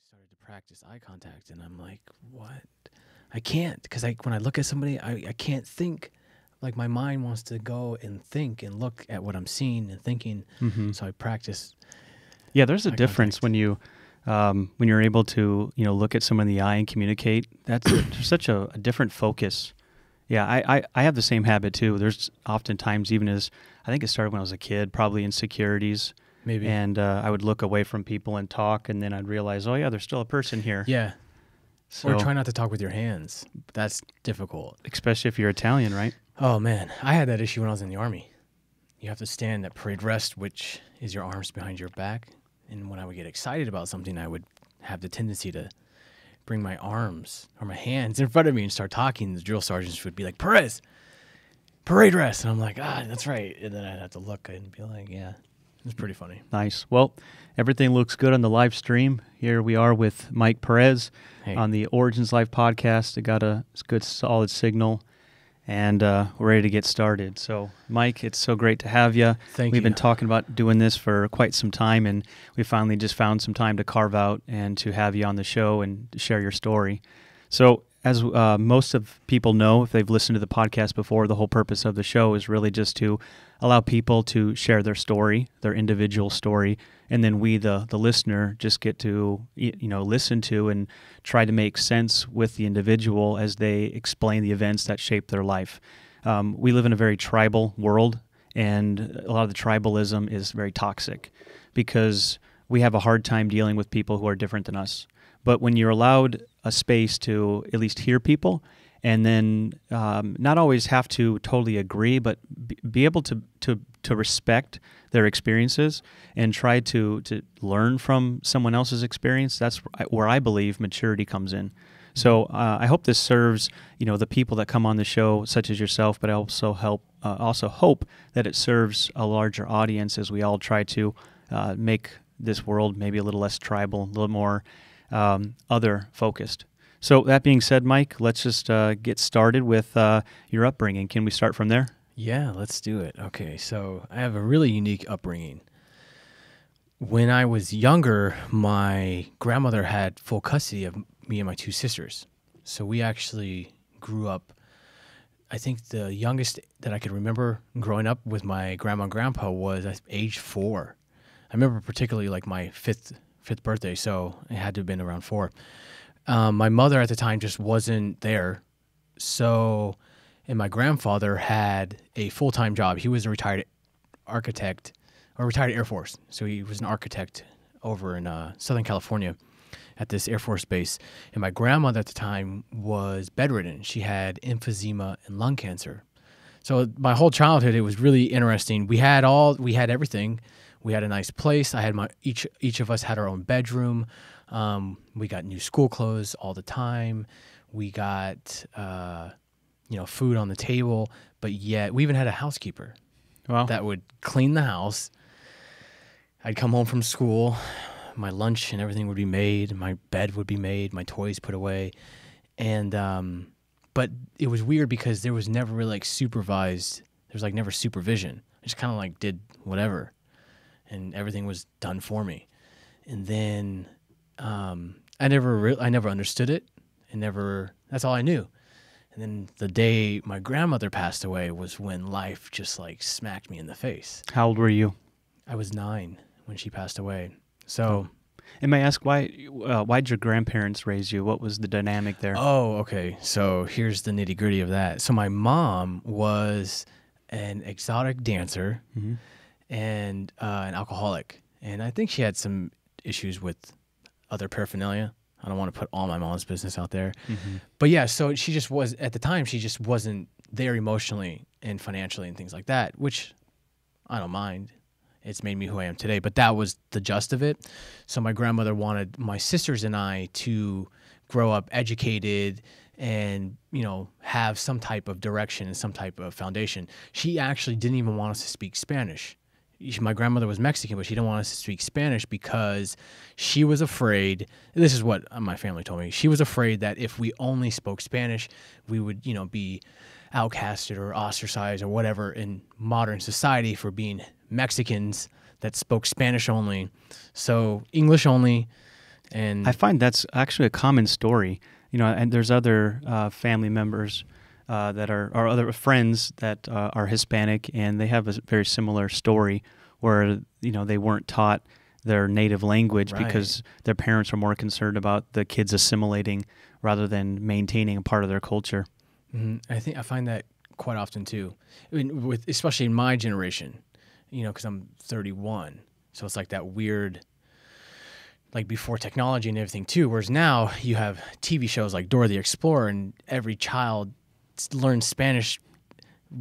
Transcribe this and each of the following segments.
started to practice eye contact, and I'm like, what? I can't, because when I look at somebody, I can't think. Like, my mind wants to go and think and look at what I'm seeing and thinking. Mm-hmm. So I practice. Yeah, there's a eye difference contact. when you're able to look at someone in the eye and communicate. There's such a different focus. Yeah, I have the same habit too. There's oftentimes, even as I think it started when I was a kid, probably insecurities. Maybe. And I would look away from people and talk, and then I'd realize, oh yeah, there's still a person here. Yeah. So, Or try not to talk with your hands. That's difficult. especially if you're Italian, right? Oh, man. I had that issue when I was in the Army. You have to stand at parade rest, which is your arms behind your back. And when I would get excited about something, I would have the tendency to bring my arms or my hands in front of me and start talking. The drill sergeants would be like, Perez, parade rest. And I'm like, that's right. And then I'd have to look and be like, yeah, it's pretty funny. Nice. Well, everything looks good on the live stream. Here we are with Mike Perez Hey. on the Origins Live podcast. It got a good, solid signal, and we're ready to get started. So, Mike, it's so great to have you. Thank We've you. been talking about doing this for quite some time, and we finally just found some time to carve out and to have you on the show and to share your story. So, as most of people know, if they've listened to the podcast before, the whole purpose of the show is really just to allow people to share their story, their individual story, and then we, the listener, just get to listen to and try to make sense with the individual as they explain the events that shape their life. We live in a very tribal world, and a lot of the tribalism is very toxic because we have a hard time dealing with people who are different than us. But when you're allowed a space to at least hear people, and then not always have to totally agree, but be able to respect their experiences and try to learn from someone else's experience, that's where I believe maturity comes in. So I hope this serves the people that come on the show, such as yourself, but I also hope that it serves a larger audience as we all try to make this world maybe a little less tribal, a little more other focused. So that being said, Mike, let's just get started with your upbringing. Can we start from there? Yeah, let's do it. Okay, so I have a really unique upbringing. When I was younger, my grandmother had full custody of me and my two sisters. So we actually grew up, I think the youngest that I could remember growing up with my grandma and grandpa was at age 4. I remember particularly like my fifth birthday, so it had to have been around 4. My mother at the time just wasn't there. So, and my grandfather had a full-time job. He was a retired architect, or retired Air Force. So he was an architect over in Southern California at this Air Force base. And my grandmother at the time was bedridden. She had emphysema and lung cancer. So my whole childhood, it was really interesting. We had everything. We had a nice place. I had each of us had our own bedroom. We got new school clothes all the time. We got, food on the table, but yet we even had a housekeeper that would clean the house. I'd come home from school, my lunch and everything would be made, my bed would be made, my toys put away. And, but it was weird because there was never really supervised. There was never supervision. I just kind of did whatever, and everything was done for me. And then, I never understood it. That's all I knew. And then the day my grandmother passed away was when life just smacked me in the face. How old were you? I was 9 when she passed away. So, and may I ask why'd your grandparents raise you? What was the dynamic there? Oh, okay. So here's the nitty gritty of that. So my mom was an exotic dancer and an alcoholic. And I think she had some issues with other paraphernalia. I don't want to put all my mom's business out there. But yeah, so she just was, at the time, she just wasn't there emotionally and financially and things like that, which I don't mind. It's made me who I am today. But that was the gist of it. So my grandmother wanted my sisters and I to grow up educated and, have some type of direction and some type of foundation. She actually didn't even want us to speak Spanish. My grandmother was Mexican, but she didn't want us to speak Spanish because she was afraid, this is what my family told me, she was afraid that if we only spoke Spanish, we would, be outcasted or ostracized or whatever in modern society for being Mexicans that spoke Spanish only. So English only, And I find that's actually a common story. And there's other family members that are or other friends that are Hispanic, and they have a very similar story where they weren't taught their native language Right. because their parents were more concerned about the kids assimilating rather than maintaining a part of their culture. I think I find that quite often too, especially in my generation, because I'm 31. So it's like that weird, like before technology and everything too. Whereas now you have TV shows like Dora the Explorer, and every child learns Spanish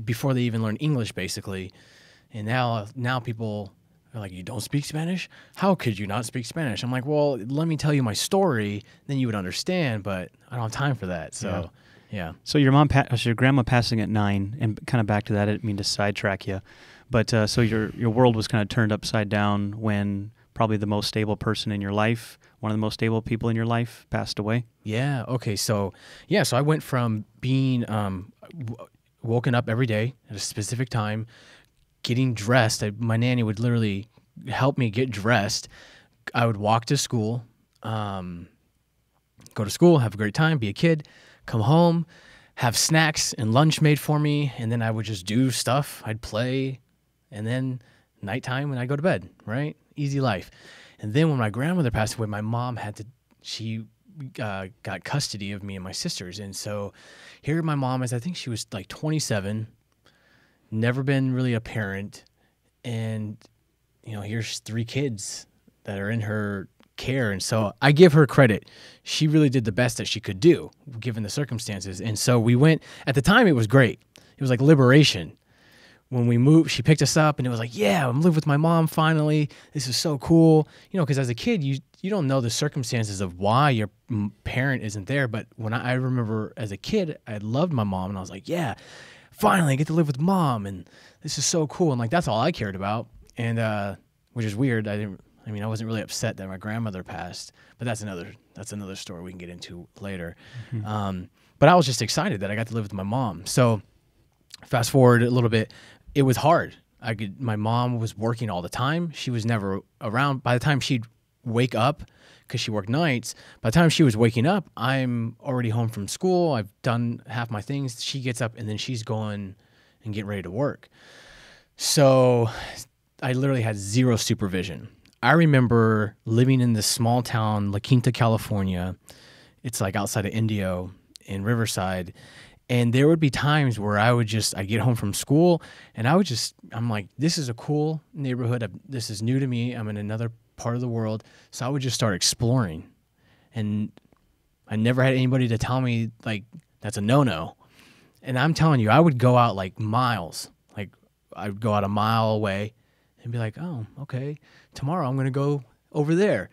before they even learn English, basically. And now people are like, you don't speak Spanish? How could you not speak Spanish? I'm like, well, let me tell you my story, then you would understand. But I don't have time for that. So, yeah. So your grandma passing at 9, and kind of back to that. I didn't mean to sidetrack you, but so your world was kind of turned upside down when probably the most stable person in your life, one of the most stable people in your life, passed away. Yeah. Okay. So I went from being woken up every day at a specific time, getting dressed. My nanny would literally help me get dressed. I would walk to school, go to school, have a great time, be a kid, come home, have snacks and lunch made for me, and then I would just do stuff. I'd play, and then nighttime when I go to bed, right? Easy life. And then when my grandmother passed away, my mom she got custody of me and my sisters. And so here my mom is, I think she was like 27, never been really a parent. And, here's 3 kids that are in her care. And so I give her credit. She really did the best that she could do given the circumstances. And so we went, at the time it was great. It was like liberation. When we moved, she picked us up, and it was like, yeah, I'm living with my mom finally. This is so cool. Because as a kid, you don't know the circumstances of why your parent isn't there. But when I remember as a kid, I loved my mom, and I was like, yeah, finally I get to live with mom, and this is so cool. And like, that's all I cared about. And which is weird. I wasn't really upset that my grandmother passed, but that's another story we can get into later. Mm-hmm. But I was just excited that I got to live with my mom. So fast forward a little bit. It was hard. My mom was working all the time. She was never around. By the time she'd wake up, because she worked nights, by the time she was waking up, I'm already home from school. I've done half my things. She gets up, and then she's going and getting ready to work. So I literally had zero supervision. I remember living in this small town, La Quinta, California. It's like outside of Indio in Riverside. And there would be times where I'd get home from school, and I'm like, this is a cool neighborhood. This is new to me. I'm in another part of the world. So I would just start exploring. And I never had anybody to tell me, like, that's a no-no. And I'm telling you, I would go out like miles. Like, I'd go out a mile away and be like, oh, okay, tomorrow I'm going to go over there.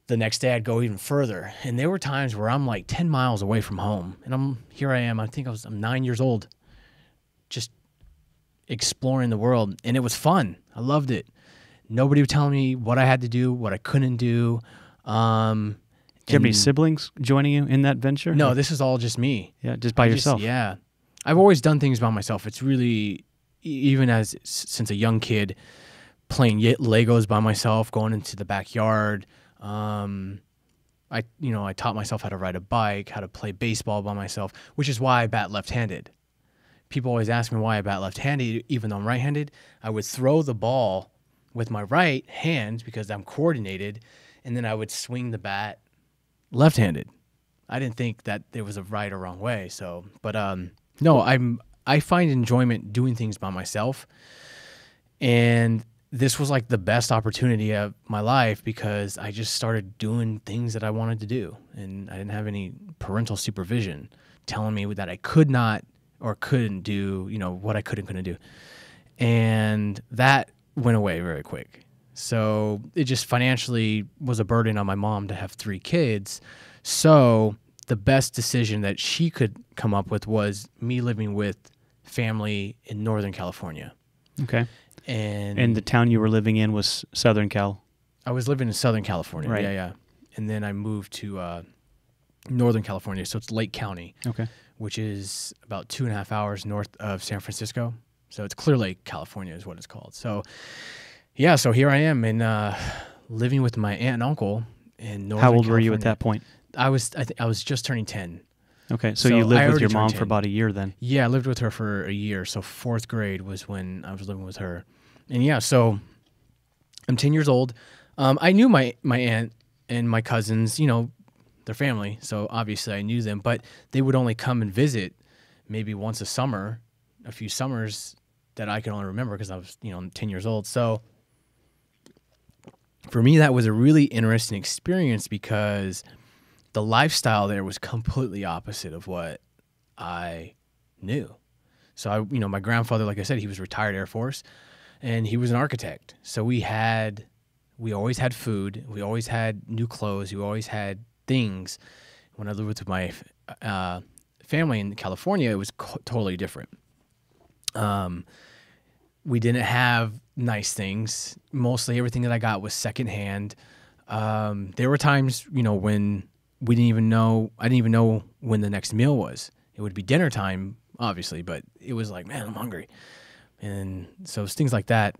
The next day I'd go even further. And there were times where I'm like 10 miles away from home. And I'm 9 years old, just exploring the world. And it was fun. I loved it. Nobody would tell me what I had to do, what I couldn't do. Do you have any siblings joining you in that venture? No, this is all just me. Yeah, just by yourself. Yeah. I've always done things by myself. It's really, even since a young kid, playing Legos by myself, going into the backyard. I taught myself how to ride a bike, how to play baseball by myself, which is why I bat left-handed. People always ask me why I bat left-handed, even though I'm right-handed. I would throw the ball with my right hand because I'm coordinated, and then I would swing the bat left-handed. I didn't think that there was a right or wrong way. So, but no, I find enjoyment doing things by myself, and this was like the best opportunity of my life because I just started doing things that I wanted to do, and I didn't have any parental supervision telling me that I could not or couldn't do, what I could and couldn't do. And that went away very quick. So it just financially was a burden on my mom to have 3 kids. So the best decision that she could come up with was me living with family in Northern California. Okay. And the town you were living in was Southern Cal? I was living in Southern California. Right. Yeah. And then I moved to Northern California. So it's Lake County, okay, which is about 2.5 hours north of San Francisco. So it's Clear Lake, California is what it's called. So, yeah, so here I am living with my aunt and uncle. in Northern How old were you at California. that point? I was just turning 10. Okay, so So you I lived with already your turned mom 10. for about a year then. Yeah, I lived with her for a year. So 4th grade was when I was living with her. And yeah, so I'm 10 years old. I knew my aunt and my cousins, their family. So obviously I knew them, but they would only come and visit maybe once a summer, a few summers that I can only remember because I was, 10 years old. So for me, that was a really interesting experience because the lifestyle there was completely opposite of what I knew. So my grandfather, like I said, he was retired Air Force and he was an architect. So we always had food. We always had new clothes. We always had things. When I lived with my family in California, it was totally different. We didn't have nice things. Mostly everything that I got was secondhand. There were times, when I didn't even know when the next meal was. It would be dinner time, obviously, but it was like, man, I'm hungry. And so it's things like that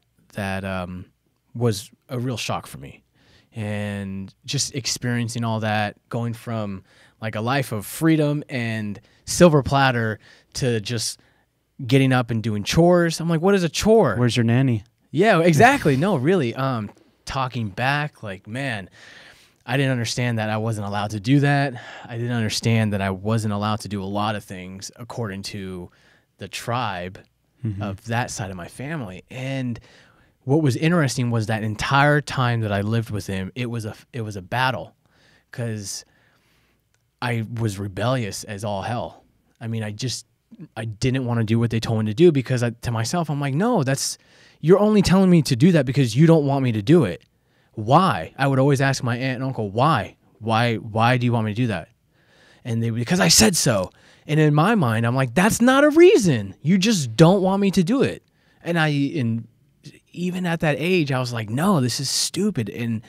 was a real shock for me. And just experiencing all that, going from like a life of freedom and silver platter to just getting up and doing chores. I'm like, what is a chore? Where's your nanny? Yeah, exactly. No, really. Talking back, like, man, I didn't understand that I wasn't allowed to do that. I didn't understand that I wasn't allowed to do a lot of things according to the tribe of that side of my family. And what was interesting was that entire time that I lived with him, it was a battle because I was rebellious as all hell. I mean, I didn't want to do what they told me to do because to myself, I'm like, no, you're only telling me to do that because you don't want me to do it. Why? I would always ask my aunt and uncle, why? Why do you want me to do that? And because I said so. And in my mind, I'm like, that's not a reason. You just don't want me to do it. And even at that age, I was like, no, this is stupid. And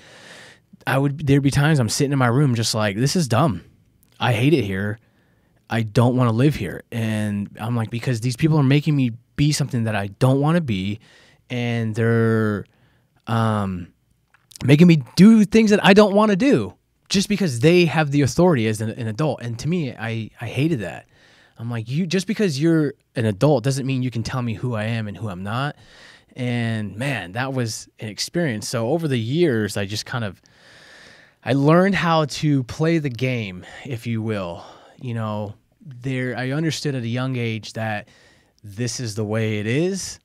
there'd be times I'm sitting in my room just like, this is dumb. I hate it here. I don't want to live here. And I'm like, because these people are making me be something that I don't want to be. And they're making me do things that I don't want to do just because they have the authority as an adult. And to me, I hated that. I'm like, just because you're an adult doesn't mean you can tell me who I am and who I'm not. And man, that was an experience. So over the years, I learned how to play the game, if you will. I understood at a young age that this is the way it is.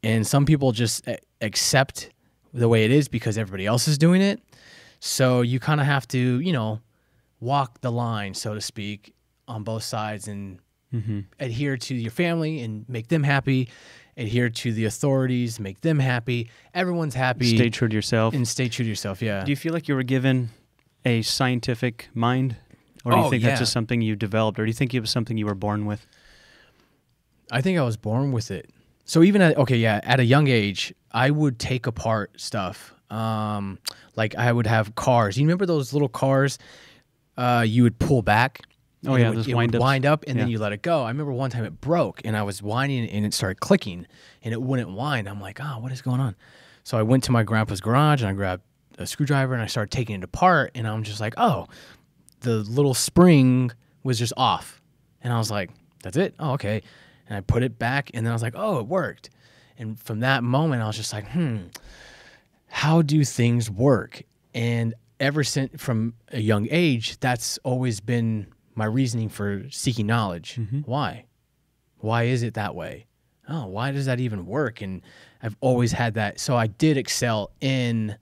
And some people just accept the way it is because everybody else is doing it. So you kind of have to, walk the line, so to speak, on both sides and adhere to your family and make them happy, adhere to the authorities, make them happy. Everyone's happy. Stay true to yourself. And stay true to yourself, yeah. Do you feel like you were given a scientific mind? Or do you think that's just something you developed? Or do you think it was something you were born with? I think I was born with it. So even at a young age, I would take apart stuff. Like I would have cars. You remember those little cars you would pull back? Oh, yeah, those wind-ups. It would wind up, and then you let it go. I remember one time it broke, and I was winding, and it started clicking, and it wouldn't wind. I'm like, what is going on? So I went to my grandpa's garage, and I grabbed a screwdriver, and I started taking it apart, and I'm just like, the little spring was just off. And I was like, that's it? Oh, okay. And I put it back, and then I was like, it worked. And from that moment, I was just like, how do things work? And ever since, from a young age, that's always been my reasoning for seeking knowledge. Why? Why is it that way? Why does that even work? And I've always had that. So I did excel in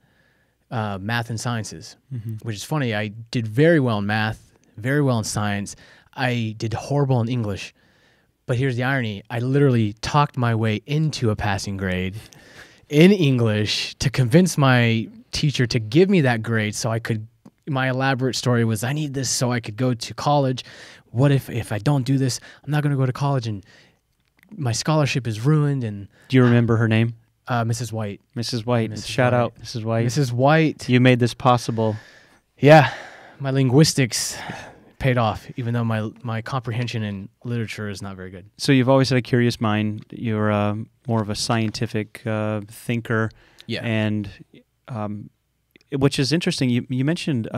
math and sciences, which is funny. I did very well in math, very well in science. I did horrible in English. But here's the irony. I literally talked my way into a passing grade in English to convince my teacher to give me that grade so I could. My elaborate story was, I need this so I could go to college. What if I don't do this, I'm not going to go to college and my scholarship is ruined. And do you remember her name? Mrs. White. Mrs. White. Mrs. Shout White. out, Mrs. White. Mrs. White. You made this possible. Yeah. My linguistics paid off, even though my comprehension in literature is not very good. So you've always had a curious mind. You're more of a scientific thinker. Yeah. And which is interesting. You mentioned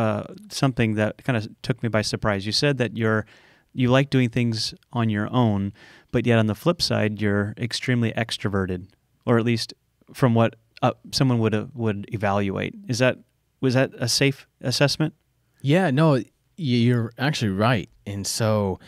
something that kind of took me by surprise. You said that you like doing things on your own, but yet on the flip side, you're extremely extroverted, or at least from what someone would evaluate. Was that a safe assessment? Yeah, no, you're actually right. And so,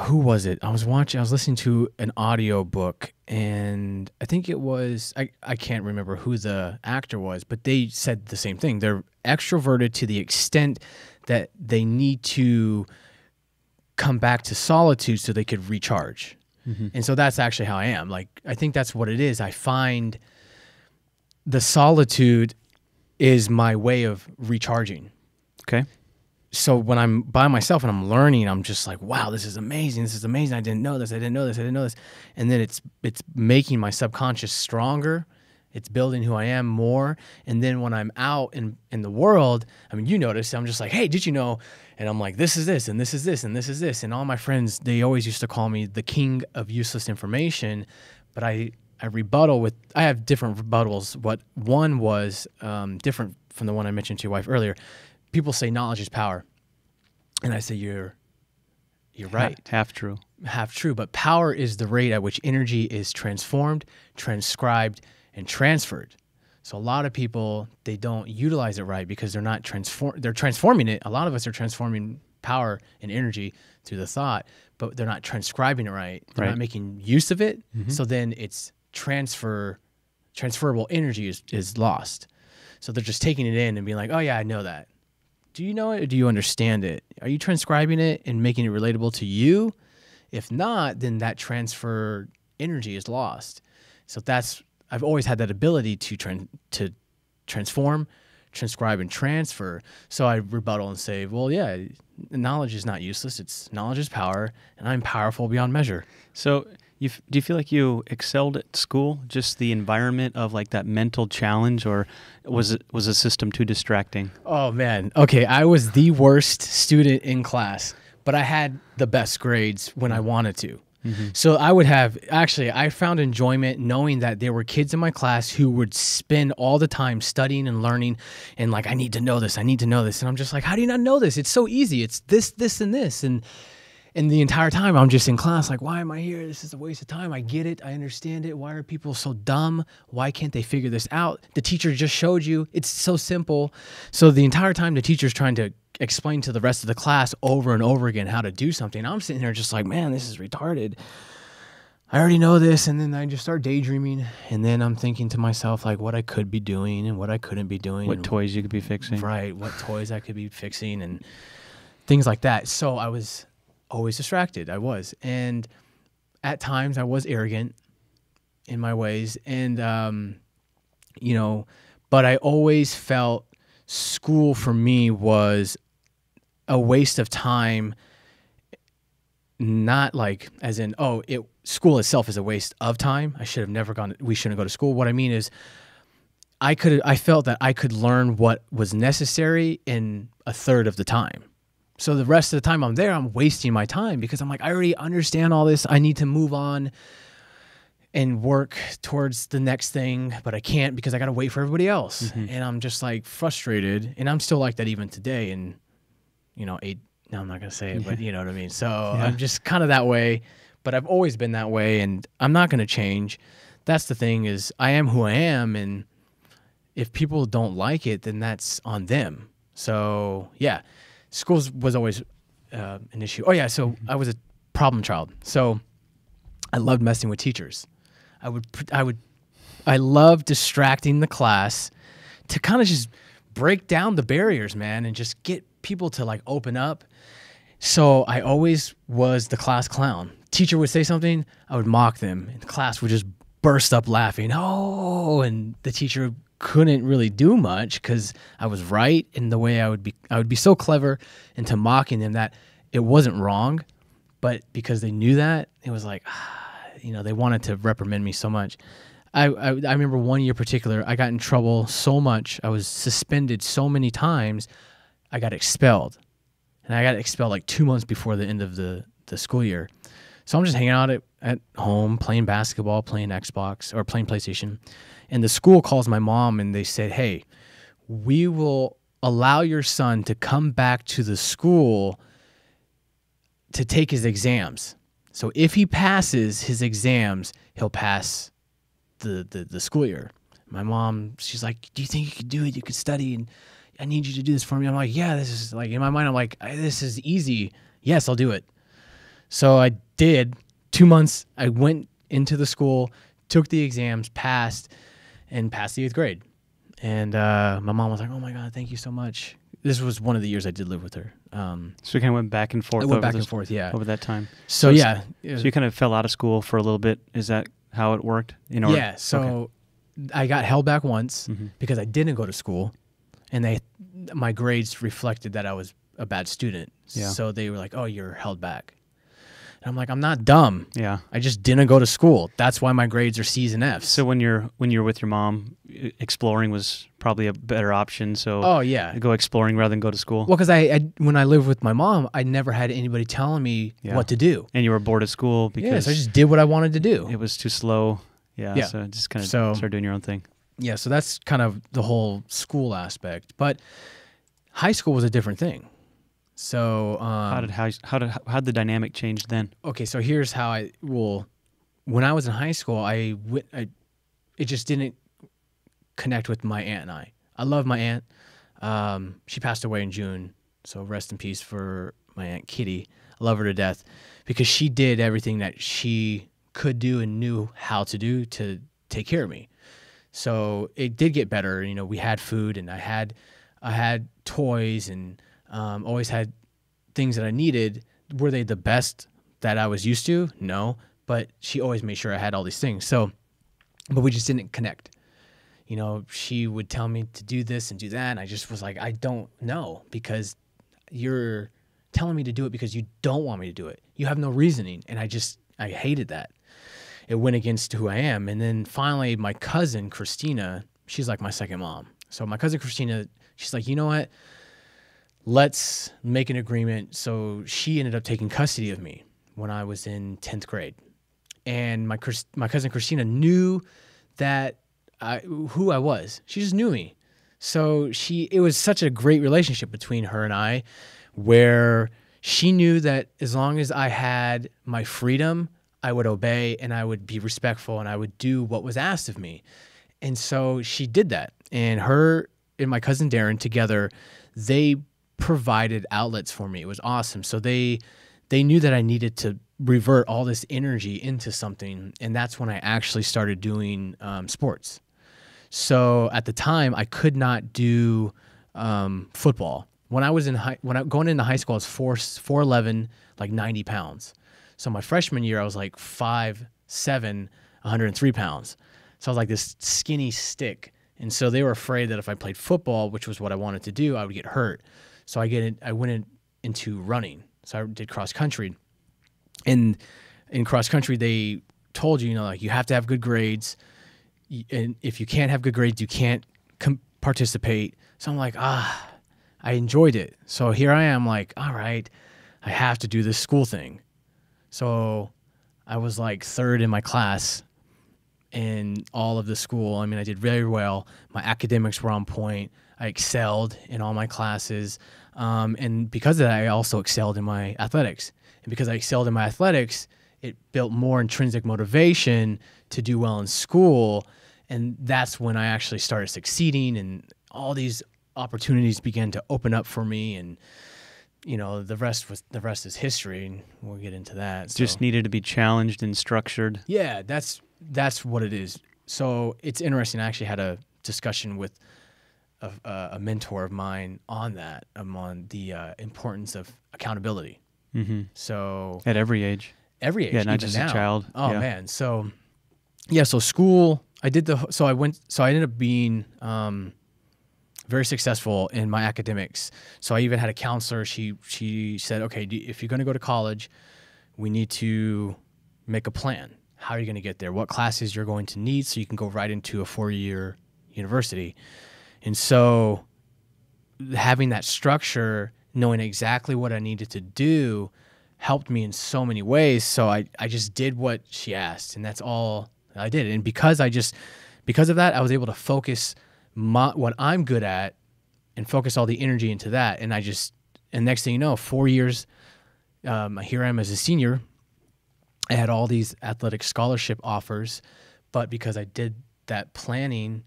who was it? I was listening to an audio book, and I think it was, I can't remember who the actor was, but they said the same thing. They're extroverted to the extent that they need to come back to solitude so they could recharge. Mm-hmm. And so that's actually how I am. Like, I think that's what it is. I find the solitude is my way of recharging. Okay. So when I'm by myself and I'm learning, I'm just like, wow, this is amazing. This is amazing. I didn't know this. I didn't know this. I didn't know this. And then it's making my subconscious stronger. It's building who I am more. And then when I'm out in the world, I mean, you notice, I'm just like, hey, did you know? And I'm like, this is this, and this is this, and this is this. And all my friends, they always used to call me the king of useless information. But I rebuttal with, I have different rebuttals. What one was different from the one I mentioned to your wife earlier. People say knowledge is power. And I say, you're right. Half true. Half true. But power is the rate at which energy is transformed, transcribed, and transferred. So a lot of people, they don't utilize it right because they're not they're transforming it. A lot of us are transforming power and energy through the thought, but they're not transcribing it right. They're not making use of it. Mm-hmm. So then it's transferable energy is lost. So they're just taking it in and being like, oh yeah, I know that. Do you know it or do you understand it? Are you transcribing it and making it relatable to you? If not, then that transfer energy is lost. So I've always had that ability to transform, transcribe, and transfer. So I rebuttal and say, well, yeah, knowledge is not useless. Knowledge is power, and I'm powerful beyond measure. So do you feel like you excelled at school, just the environment of like that mental challenge, or was the system too distracting? Oh, man. Okay, I was the worst student in class, but I had the best grades when I wanted to. Mm-hmm. So I found enjoyment knowing that there were kids in my class who would spend all the time studying and learning and like, I need to know this. And I'm just like, how do you not know this? It's so easy. It's this, this, and this. And the entire time I'm just in class, like, why am I here? This is a waste of time. I get it. I understand it. Why are people so dumb? Why can't they figure this out? The teacher just showed you. It's so simple. So the entire time the teacher's trying to explain to the rest of the class over and over again how to do something, I'm sitting there just like, man, this is retarded. I already know this. And then I just start daydreaming. And then I'm thinking to myself, like, what I could be doing and what I couldn't be doing. What toys you could be fixing. Right. What toys I could be fixing and things like that. So I was always distracted. I was. And at times I was arrogant in my ways. And, but I always felt school for me was a waste of time, not like as in, school itself is a waste of time. We shouldn't go to school. What I mean is I felt that I could learn what was necessary in a third of the time. So the rest of the time I'm there, I'm wasting my time because I'm like, I already understand all this. I need to move on and work towards the next thing, but I can't because I got to wait for everybody else. Mm-hmm. And I'm just like frustrated. And I'm still like that even today. And, no, I'm not going to say it, but you know what I mean? So I'm just kind of that way, but I've always been that way and I'm not going to change. That's the thing is I am who I am. And if people don't like it, then that's on them. So yeah. Schools was always an issue. Oh yeah, so I was a problem child. So I loved messing with teachers. I loved distracting the class to kind of just break down the barriers, man, and just get people to like open up. So I always was the class clown. Teacher would say something, I would mock them, and the class would just burst up laughing. Oh, and the teacher couldn't really do much because I was right in the way I would be so clever into mocking them that it wasn't wrong, but because they knew that, it was like, they wanted to reprimand me so much. I remember one year in particular, I got in trouble so much. I was suspended so many times, I got expelled. And I got expelled like 2 months before the end of the school year. So I'm just hanging out at home, playing basketball, playing Xbox, or playing PlayStation. And the school calls my mom and they said, hey, we will allow your son to come back to the school to take his exams. So if he passes his exams, he'll pass the school year. My mom, she's like, do you think you could do it? You could study, and I need you to do this for me. I'm like, yeah, this is like, in my mind, I'm like, this is easy. Yes, I'll do it. So I did. 2 months, I went into the school, took the exams, passed the 8th grade. And my mom was like, oh my God, thank you so much. This was one of the years I did live with her. So you kind of went back and forth. I went back and forth, yeah. Over that time. So yeah. So you kind of fell out of school for a little bit. Is that how it worked? Yeah. So I got held back once because I didn't go to school, and my grades reflected that I was a bad student. Yeah. So they were like, oh, you're held back. And I'm like, I'm not dumb. Yeah. I just didn't go to school. That's why my grades are C's and F's. So when you're with your mom, exploring was probably a better option. So go exploring rather than go to school. Well, because when I lived with my mom, I never had anybody telling me what to do. And you were bored at school because so I just did what I wanted to do. It was too slow. Yeah. So just kind of started doing your own thing. Yeah. So that's kind of the whole school aspect. But high school was a different thing. So how did the dynamic change then? Okay, so here's how when I was in high school, it just didn't connect with my aunt and I. I love my aunt. She passed away in June, so rest in peace for my Aunt Kitty. I love her to death because she did everything that she could do and knew how to do to take care of me. So it did get better. You know, we had food, and I had toys, and always had things that I needed. Were they the best that I was used to? No, but she always made sure I had all these things. So, but we just didn't connect. You know, she would tell me to do this and do that, and I just was like, I don't know, because you're telling me to do it because you don't want me to do it. You have no reasoning, and I hated that. It went against who I am. And then finally, my cousin, Christina, she's like my second mom. So my cousin, Christina, she's like, you know what? Let's make an agreement. So she ended up taking custody of me when I was in 10th grade. And my cousin Christina knew that who I was. She just knew me. So it was such a great relationship between her and I, where she knew that as long as I had my freedom, I would obey, and I would be respectful, and I would do what was asked of me. And so she did that. And her and my cousin Darren together, they provided outlets for me. It was awesome. So they knew that I needed to revert all this energy into something, and that's when I actually started doing sports. So at the time, I could not do football. When I was going into high school, I was 4'11", like 90 pounds. So my freshman year, I was like 5'7", 103 pounds. So I was like this skinny stick. And so they were afraid that if I played football, which was what I wanted to do, I would get hurt. So I went into running. So I did cross country. And in cross country, they told you, like, you have to have good grades. And if you can't have good grades, you can't participate. So I'm like, I enjoyed it. So here I am, like, all right, I have to do this school thing. So I was like third in my class in all of the school. I mean, I did very well. My academics were on point. I excelled in all my classes. And because of that, I also excelled in my athletics. And because I excelled in my athletics, it built more intrinsic motivation to do well in school. And that's when I actually started succeeding, and all these opportunities began to open up for me. And, you know, the rest is history, and we'll get into that. So, just needed to be challenged and structured. Yeah, that's what it is. So it's interesting. I actually had a discussion with a mentor of mine on that, on the importance of accountability. Mm-hmm. So at every age, yeah, not just now. A child. Oh man, so yeah, so school. I ended up being very successful in my academics. So I even had a counselor. She said, okay, if you're going to go to college, we need to make a plan. How are you going to get there? What classes you're going to need so you can go right into a 4-year university. And so having that structure, knowing exactly what I needed to do, helped me in so many ways. So I just did what she asked, and that's all I did. And because because of that, I was able to focus what I'm good at and focus all the energy into that. And next thing you know, 4 years, here I am as a senior. I had all these athletic scholarship offers, but because I did that planning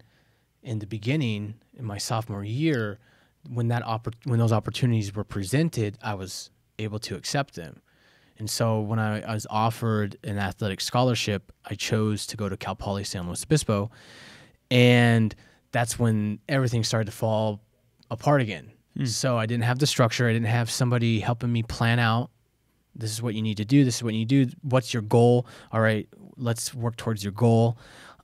in the beginning in my sophomore year, when those opportunities were presented, I was able to accept them. And so when I was offered an athletic scholarship, I chose to go to Cal Poly San Luis Obispo, and that's when everything started to fall apart again. So I didn't have the structure. I didn't have somebody helping me plan out, this is what you need to do. This is what you do. What's your goal? All right, let's work towards your goal.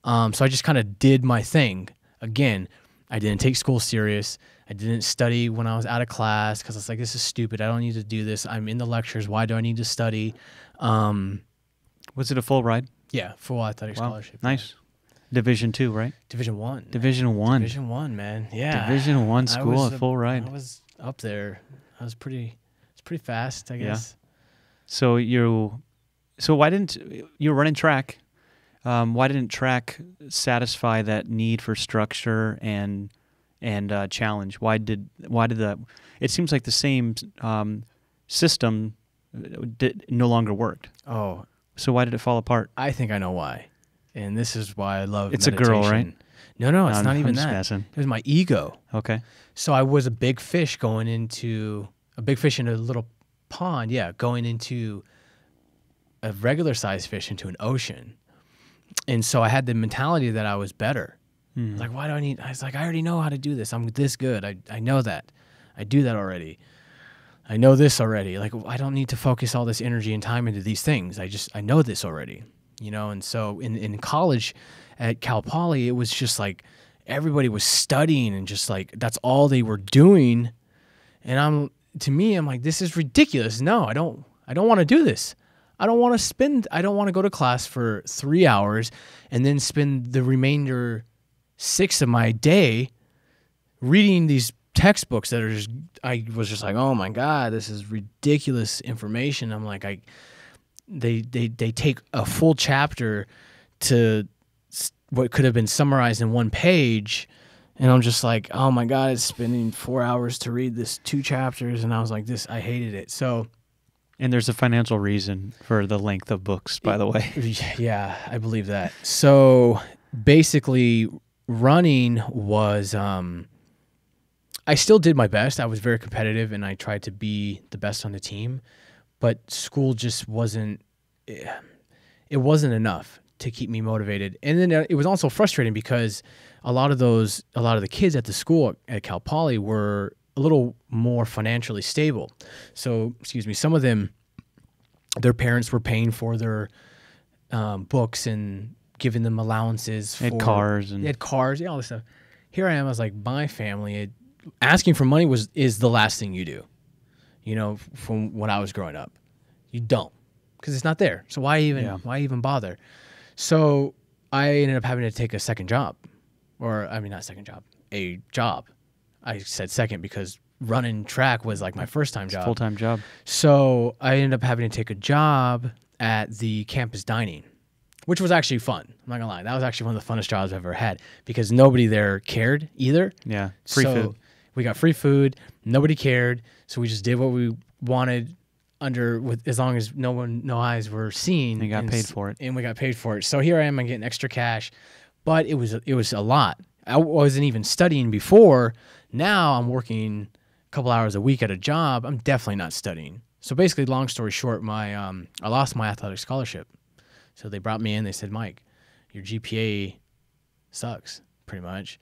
So I just kind of did my thing. Again, I didn't take school serious. I didn't study when I was out of class because I was like, this is stupid. I don't need to do this. I'm in the lectures. Why do I need to study? Was it a full ride? Yeah, full athletic Wow. scholarship. Nice. Division II, right? Division I. Division I. Division I, man. Yeah. Division I school, was a full ride. I was up there. It's pretty fast, I guess. So why didn't you were running track? Why didn't track satisfy that need for structure and challenge? Why did the? It seems like the same system no longer worked. Oh, so why did it fall apart? I think I know why, and this is why I love. It's meditation. a girl, right? No, it's not I'm even just that. guessing. It was my ego. Okay. So I was a big fish in a little pond. Yeah, going into a regular sized fish into an ocean. And so I had the mentality that I was better. Like, why do I need? I was like, I already know how to do this. I'm this good. I know that. I do that already. I know this already. Like, I don't need to focus all this energy and time into these things. I know this already, you know? And so in college at Cal Poly, it was just like everybody was studying and just like, that's all they were doing. And I'm like, this is ridiculous. No, I don't want to do this. I don't want to go to class for 3 hours and then spend the remainder 6 of my day reading these textbooks that are I was just like, oh my God, this is ridiculous information. I'm like, they take a full chapter to what could have been summarized in one page. And I'm just like, oh my God, it's spending 4 hours to read this 2 chapters. And I was like, I hated it. So. And there's a financial reason for the length of books, by the way. Yeah, I believe that. So basically, running was, I still did my best. I was very competitive, and I tried to be the best on the team. But school just wasn't enough to keep me motivated. And then it was also frustrating because a lot of the kids at the school at Cal Poly were a little more financially stable. So, some of them, their parents were paying for their books and giving them allowances. They had cars. They had cars, all this stuff. Here I am, I was like, my family, asking for money is the last thing you do, you know, from when I was growing up. You don't, because it's not there. So why even bother? So I ended up having to take a second job. A job. I said second because running track was like my first time job. Full-time job. So I ended up having to take a job at the campus dining, which was actually fun. I'm not gonna lie. That was actually one of the funnest jobs I've ever had because nobody there cared either. Yeah, free food. We got free food. Nobody cared. So we just did what we wanted as long as no eyes were seen. And got paid for it. And we got paid for it. So here I am, I'm getting extra cash, but it was a lot. I wasn't even studying before. Now I'm working a couple hours a week at a job. I'm definitely not studying. So basically, long story short, I lost my athletic scholarship. So they brought me in. They said, Mike, your GPA sucks, pretty much.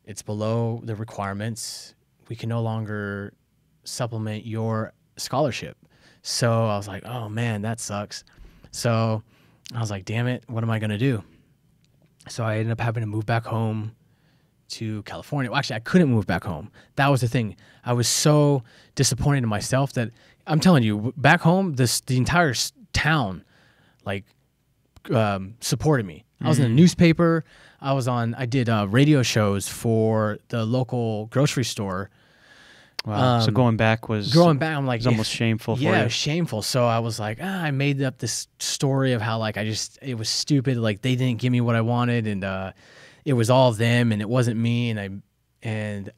It's below the requirements. We can no longer supplement your scholarship. So I was like, oh, man, that sucks. So I was like, damn it, what am I going to do? So I ended up having to move back home to California. Well, actually, I couldn't move back home. That was the thing. I was so disappointed in myself that I'm telling you, back home, the entire town supported me. I was in a newspaper. I did radio shows for the local grocery store. Wow. So going back was I'm like, was almost shameful for yeah, you. it was shameful. So I was like, I made up this story of how like it was stupid. Like they didn't give me what I wanted, and it was all them, and it wasn't me. And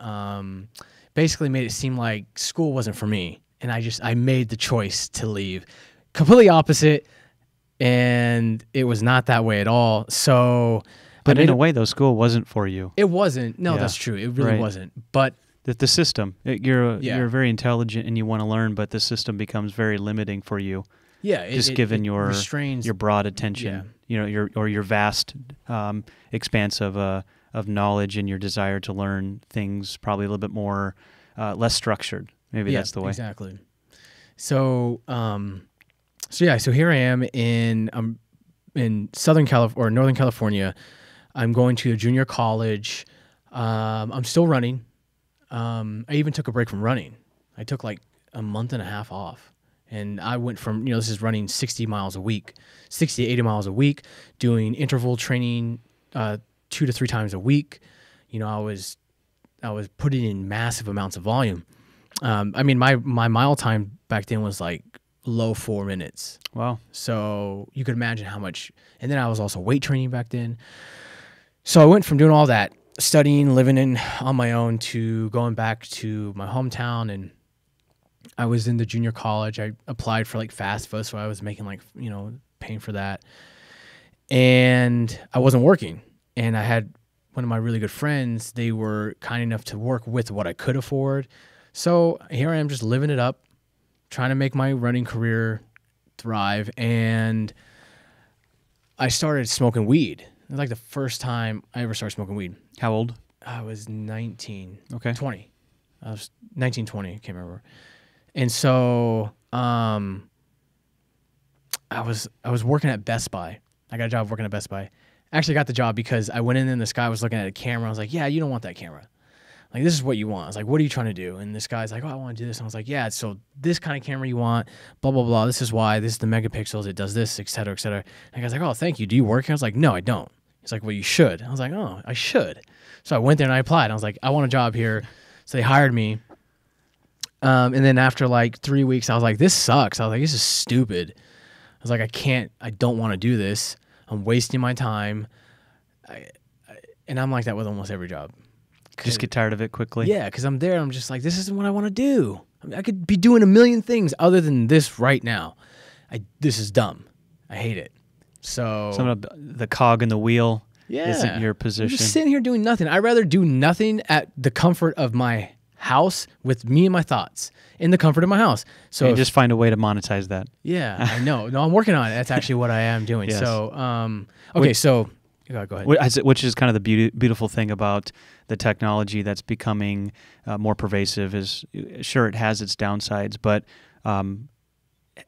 basically made it seem like school wasn't for me, and I made the choice to leave. Completely opposite, and it was not that way at all. So, But in a way, though, school wasn't for you. it wasn't. No, Yeah. that's true. It really Right. wasn't. But The system, you're Yeah. very intelligent and you want to learn, but the system becomes very limiting for you, yeah, just given your restrains broad attention, your vast expanse of knowledge and your desire to learn things probably a little bit more less structured. Maybe that's the way. Exactly. So, so here I am in Southern California or Northern California. I'm going to a junior college. I'm still running. I even took a break from running. I took like a month and a half off, and I went from this is running 60 miles a week, 60 to 80 miles a week, doing interval training 2 to 3 times a week. I was putting in massive amounts of volume. I mean, my mile time back then was like low 4 minutes. Wow. So you could imagine how much. And then I was also weight training back then. So I went from doing all that, studying, living on my own, to going back to my hometown. And I was in the junior college. I applied for like FAFSA, so I was making like, paying for that. And I wasn't working. And I had one of my really good friends. They were kind enough to work with what I could afford. So here I am, just living it up, trying to make my running career thrive. And I started smoking weed. It was like the first time I ever started smoking weed. How old? I was 19. Okay. 20. I was 19, 20. I can't remember. And so I was working at Best Buy. I got a job working at Best Buy. I actually got the job because I went in and this guy was looking at a camera. I was like, yeah, you don't want that camera. Like, this is what you want. I was like, what are you trying to do? And this guy's like, oh, I want to do this. And I was like, yeah, so this kind of camera you want, blah, blah, blah. This is why. This is the megapixels. It does this, et cetera, et cetera. And the guy's like, oh, thank you. Do you work here? I was like, no, I don't. He's like, well, you should. I was like, oh, I should. So I went there and I applied. I was like, I want a job here. So they hired me. And then after like 3 weeks, I was like, this sucks. I was like, this is stupid. I was like, I don't want to do this. I'm wasting my time. And I'm like that with almost every job. Just get tired of it quickly. Yeah, because I'm there. I'm just like, this isn't what I want to do. I mean, I could be doing a million things other than this right now. This is dumb. I hate it. So Some of the cog in the wheel isn't your I'm position. just sitting here doing nothing. I'd rather do nothing at the comfort of my house with me and my thoughts in the comfort of my house. So and just find a way to monetize that. yeah, I know. No, I'm working on it. That's actually what I am doing. Yes. So okay, so go ahead. Which is kind of the beautiful thing about the technology that's becoming more pervasive. Is sure, it has its downsides, but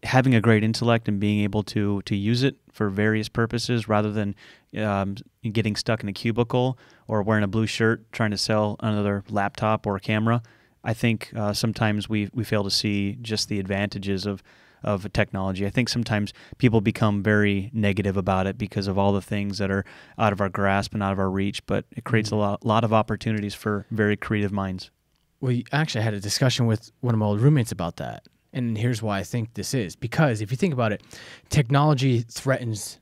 having a great intellect and being able to use it for various purposes rather than getting stuck in a cubicle or wearing a blue shirt trying to sell another laptop or a camera. I think sometimes we fail to see just the advantages of technology. I think sometimes people become very negative about it because of all the things that are out of our grasp and out of our reach, but it creates a lot of opportunities for very creative minds. Well, actually, I had a discussion with one of my old roommates about that. And here's why I think this is. Because if you think about it, technology threatens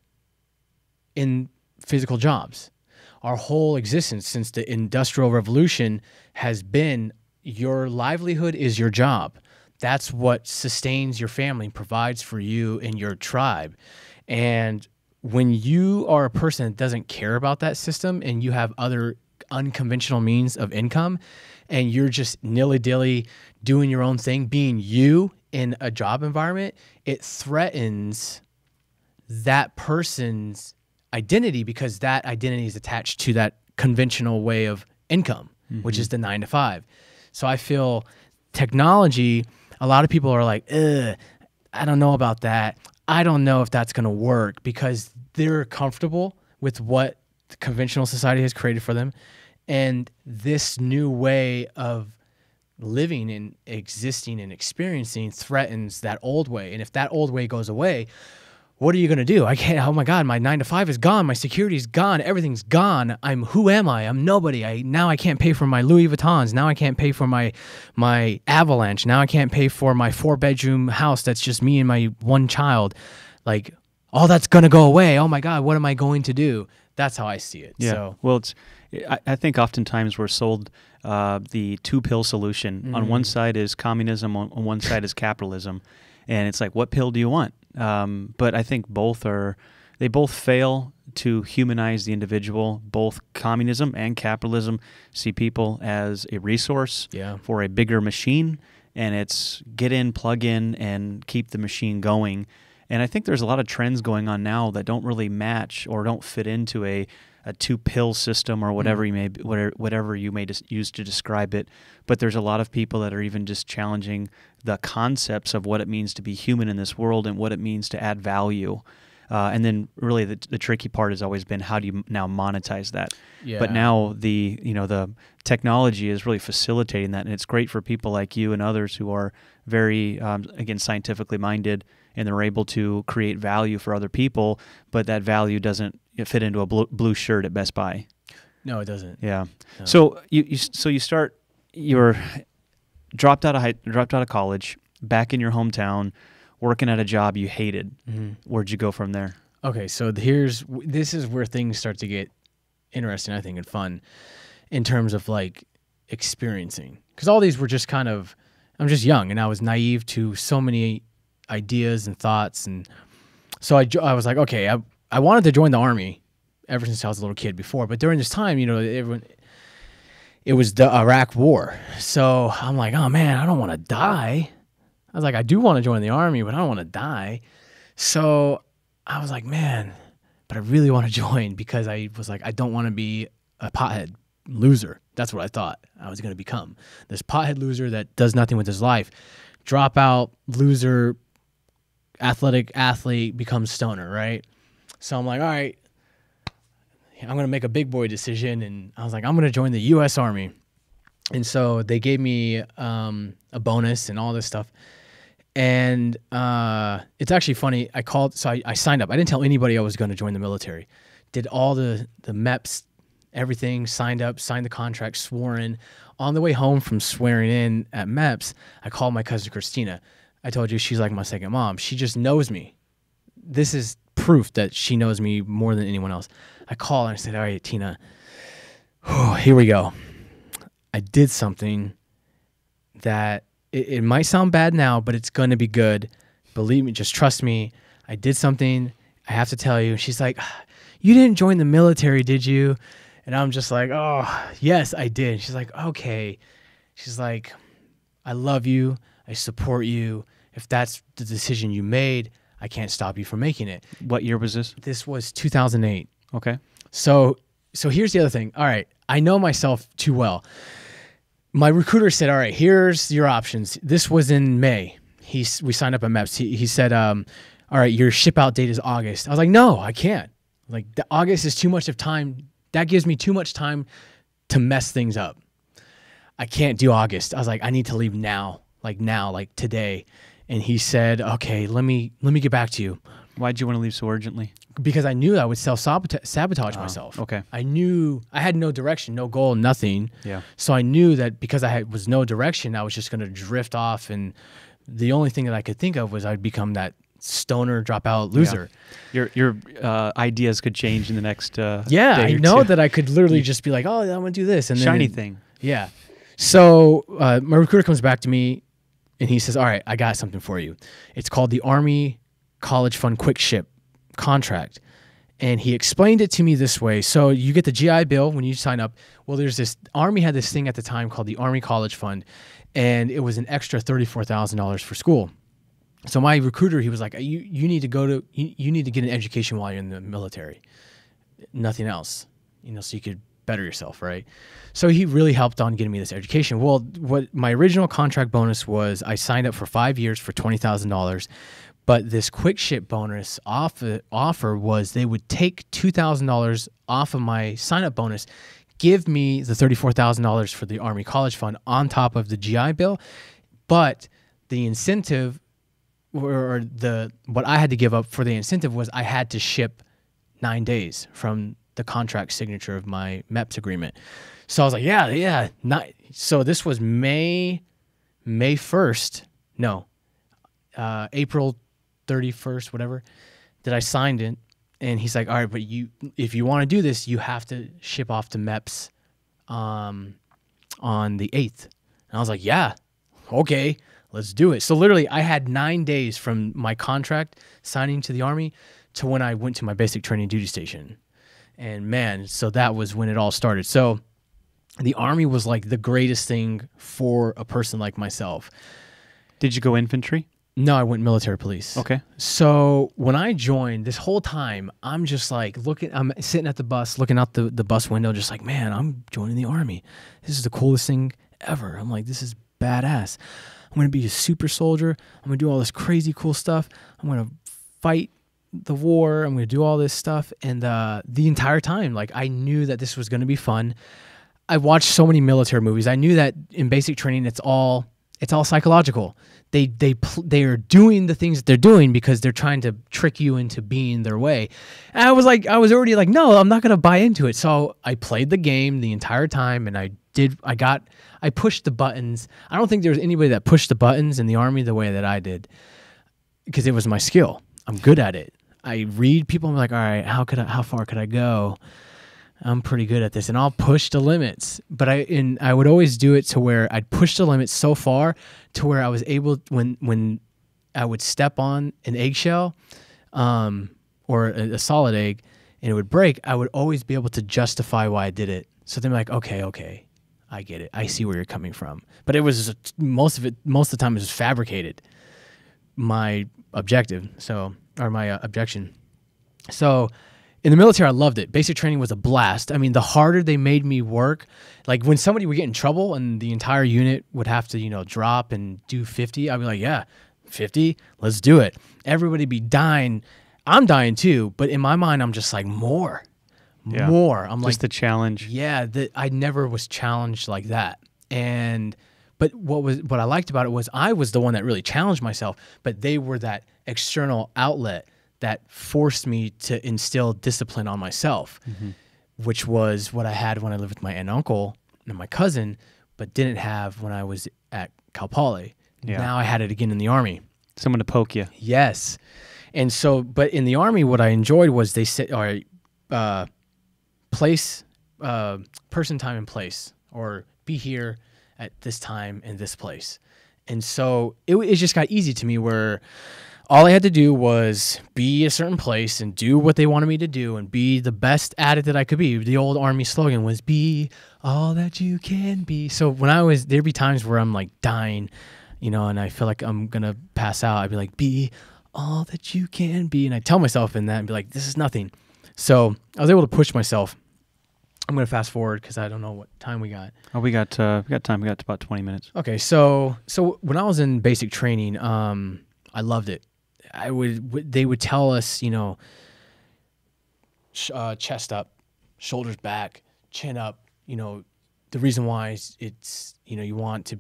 in physical jobs. Our whole existence since the Industrial Revolution has been your livelihood is your job. That's what sustains your family, provides for you and your tribe. And when you are a person that doesn't care about that system and you have other unconventional means of income and you're just nilly-dilly doing your own thing, being you in a job environment, it threatens that person's identity because that identity is attached to that conventional way of income, which is the 9 to 5. So I feel technology, a lot of people are like, I don't know about that. I don't know if that's going to work because they're comfortable with what the conventional society has created for them. And this new way of living and existing and experiencing threatens that old way. And if that old way goes away, what are you going to do? I can't, oh my God, my 9 to 5 is gone. My security is gone. Everything's gone. Who am I? I'm nobody. Now I can't pay for my Louis Vuittons. Now I can't pay for my Avalanche. Now I can't pay for my 4-bedroom house that's just me and my one child. Like, all that's going to go away. Oh my God, what am I going to do? That's how I see it. Yeah. So, well, I think oftentimes we're sold the two-pill solution. On one side is communism, on one side is capitalism. And it's like, what pill do you want? But I think they both fail to humanize the individual. Both communism and capitalism see people as a resource for a bigger machine, and it's get in, plug in, and keep the machine going. And I think there's a lot of trends going on now that don't really match or don't fit into a two-pill system or whatever whatever you may use to describe it. But there's a lot of people that are even just challenging the concepts of what it means to be human in this world and what it means to add value. And then really the tricky part has always been, how do you now monetize that? Yeah. But now the technology is really facilitating that, and it's great for people like you and others who are very, again, scientifically minded, and they're able to create value for other people, but that value doesn't fit into a blue shirt at Best Buy. No, it doesn't. Yeah. No. So you're dropped out of college, back in your hometown, working at a job you hated. Mm-hmm. Where'd you go from there? Okay, so this is where things start to get interesting, I think, and fun in terms of like experiencing. Because all these were just kind of, I'm just young and I was naive to so many ideas and thoughts. And so I was like, okay, I wanted to join the Army ever since I was a little kid before. But during this time, it was the Iraq War. So I'm like, oh man, I don't want to die. I was like, I do want to join the Army, but I don't want to die. So I was like, man, but I really want to join, because I was like, I don't want to be a pothead loser. That's what I thought I was going to become. This pothead loser that does nothing with his life. Dropout, loser, athletic athlete, becomes stoner, right? So I'm like, all right, I'm going to make a big boy decision. And I was like, I'm going to join the U.S. Army. And so they gave me a bonus and all this stuff. And it's actually funny. I signed up. I didn't tell anybody I was going to join the military. Did all the MEPS, everything, signed up, signed the contract, swore in. On the way home from swearing in at MEPS, I called my cousin Christina. I told you she's like my second mom. She just knows me. This is proof that she knows me more than anyone else. I called and I said, all right, Tina, here we go. I did something that it might sound bad now, but it's going to be good. Believe me, just trust me. I did something. I have to tell you. She's like, you didn't join the military, did you? And I'm just like, oh, yes, I did. She's like, okay. She's like, I love you. I support you. If that's the decision you made, I can't stop you from making it. What year was this? This was 2008. Okay. So here's the other thing. All right, I know myself too well. My recruiter said, all right, here's your options. This was in May. We signed up at MEPS. He said, all right, your ship out date is August. I was like, no, I can't. Like, August is too much of time. That gives me too much time to mess things up. I can't do August. I was like, I need to leave now, like today. And he said, okay, let me get back to you. Why'd you want to leave so urgently? Because I knew I would sabotage myself. Okay. I knew I had no direction, no goal, nothing. Yeah. So I knew that because I was no direction, I was just going to drift off. And the only thing that I could think of was I'd become that stoner, dropout loser. Yeah. Your ideas could change in the next yeah, day I know that I could literally just be like, oh, I'm going to do this. And shiny then, thing. Yeah. So my recruiter comes back to me and he says, all right, I got something for you. It's called the Army College Fund Quick Ship contract. And he explained it to me this way. So you get the GI Bill when you sign up. Well, there's this, Army had this thing at the time called the Army College Fund, and it was an extra $34,000 for school. So my recruiter, he was like, you need to you need to get an education while you're in the military. Nothing else, so you could better yourself, right? So he really helped on getting me this education. Well, what my original contract bonus was, I signed up for 5 years for $20,000. But this quick ship bonus offer was they would take $2,000 off of my sign-up bonus, give me the $34,000 for the Army College Fund on top of the GI Bill, but the incentive or the what I had to give up for the incentive was I had to ship 9 days from the contract signature of my MEPS agreement. So I was like, yeah. So this was May 1st. No, April 31st, whatever, that I signed it. And he's like, all right, but if you want to do this, you have to ship off to MEPS on the 8th. And I was like, yeah, okay, let's do it. So literally I had 9 days from my contract signing to the Army to when I went to my basic training duty station. And man, so that was when it all started. So the Army was like the greatest thing for a person like myself. Did you go infantry? No, I went military police. Okay. So when I joined, this whole time, I'm just like I'm sitting at the bus, looking out the bus window, just like, man, I'm joining the Army. This is the coolest thing ever. I'm like, this is badass. I'm going to be a super soldier. I'm going to do all this crazy cool stuff. I'm going to fight the war. I'm going to do all this stuff. And the entire time, like, I knew that this was going to be fun. I watched so many military movies. I knew that in basic training, it's all psychological. They are doing the things that they're doing because they're trying to trick you into being their way. And I was already like, no, I'm not going to buy into it. So I played the game the entire time, and I pushed the buttons. I don't think there was anybody that pushed the buttons in the Army the way that I did, because it was my skill. I'm good at it. I read people. I'm like, all right, how far could I go? I'm pretty good at this, and I'll push the limits. But I would always do it to where I'd push the limits so far to where I was able, when I would step on an eggshell, or a solid egg, and it would break, I would always be able to justify why I did it. So they're like, okay, I get it. I see where you're coming from. But it was most of the time it was fabricated. My objective, my objection. So in the military, I loved it. Basic training was a blast. I mean, the harder they made me work, like when somebody would get in trouble and the entire unit would have to, drop and do 50, I'd be like, yeah, 50, let's do it. Everybody be dying. I'm dying too, but in my mind, I'm just like, more. I'm just like, the challenge. Yeah, I never was challenged like that. But what I liked about it was I was the one that really challenged myself, but they were that external outlet that forced me to instill discipline on myself, which was what I had when I lived with my aunt and uncle and my cousin, but didn't have when I was at Cal Poly. Yeah. Now I had it again in the Army. Someone to poke you. Yes. And so, but in the Army, what I enjoyed was they said, all right, place, person, time, and place, or be here at this time and this place. And so it just got easy to me, where all I had to do was be a certain place and do what they wanted me to do and be the best at it that I could be. The old Army slogan was, be all that you can be. So when there'd be times where I'm like dying, and I feel like I'm going to pass out. I'd be like, be all that you can be. And I tell myself in that and be like, this is nothing. So I was able to push myself. I'm going to fast forward because I don't know what time we got. Oh, we got time. We got about 20 minutes. Okay. So when I was in basic training, I loved it. They would tell us, chest up, shoulders back, chin up. The reason why it's you want to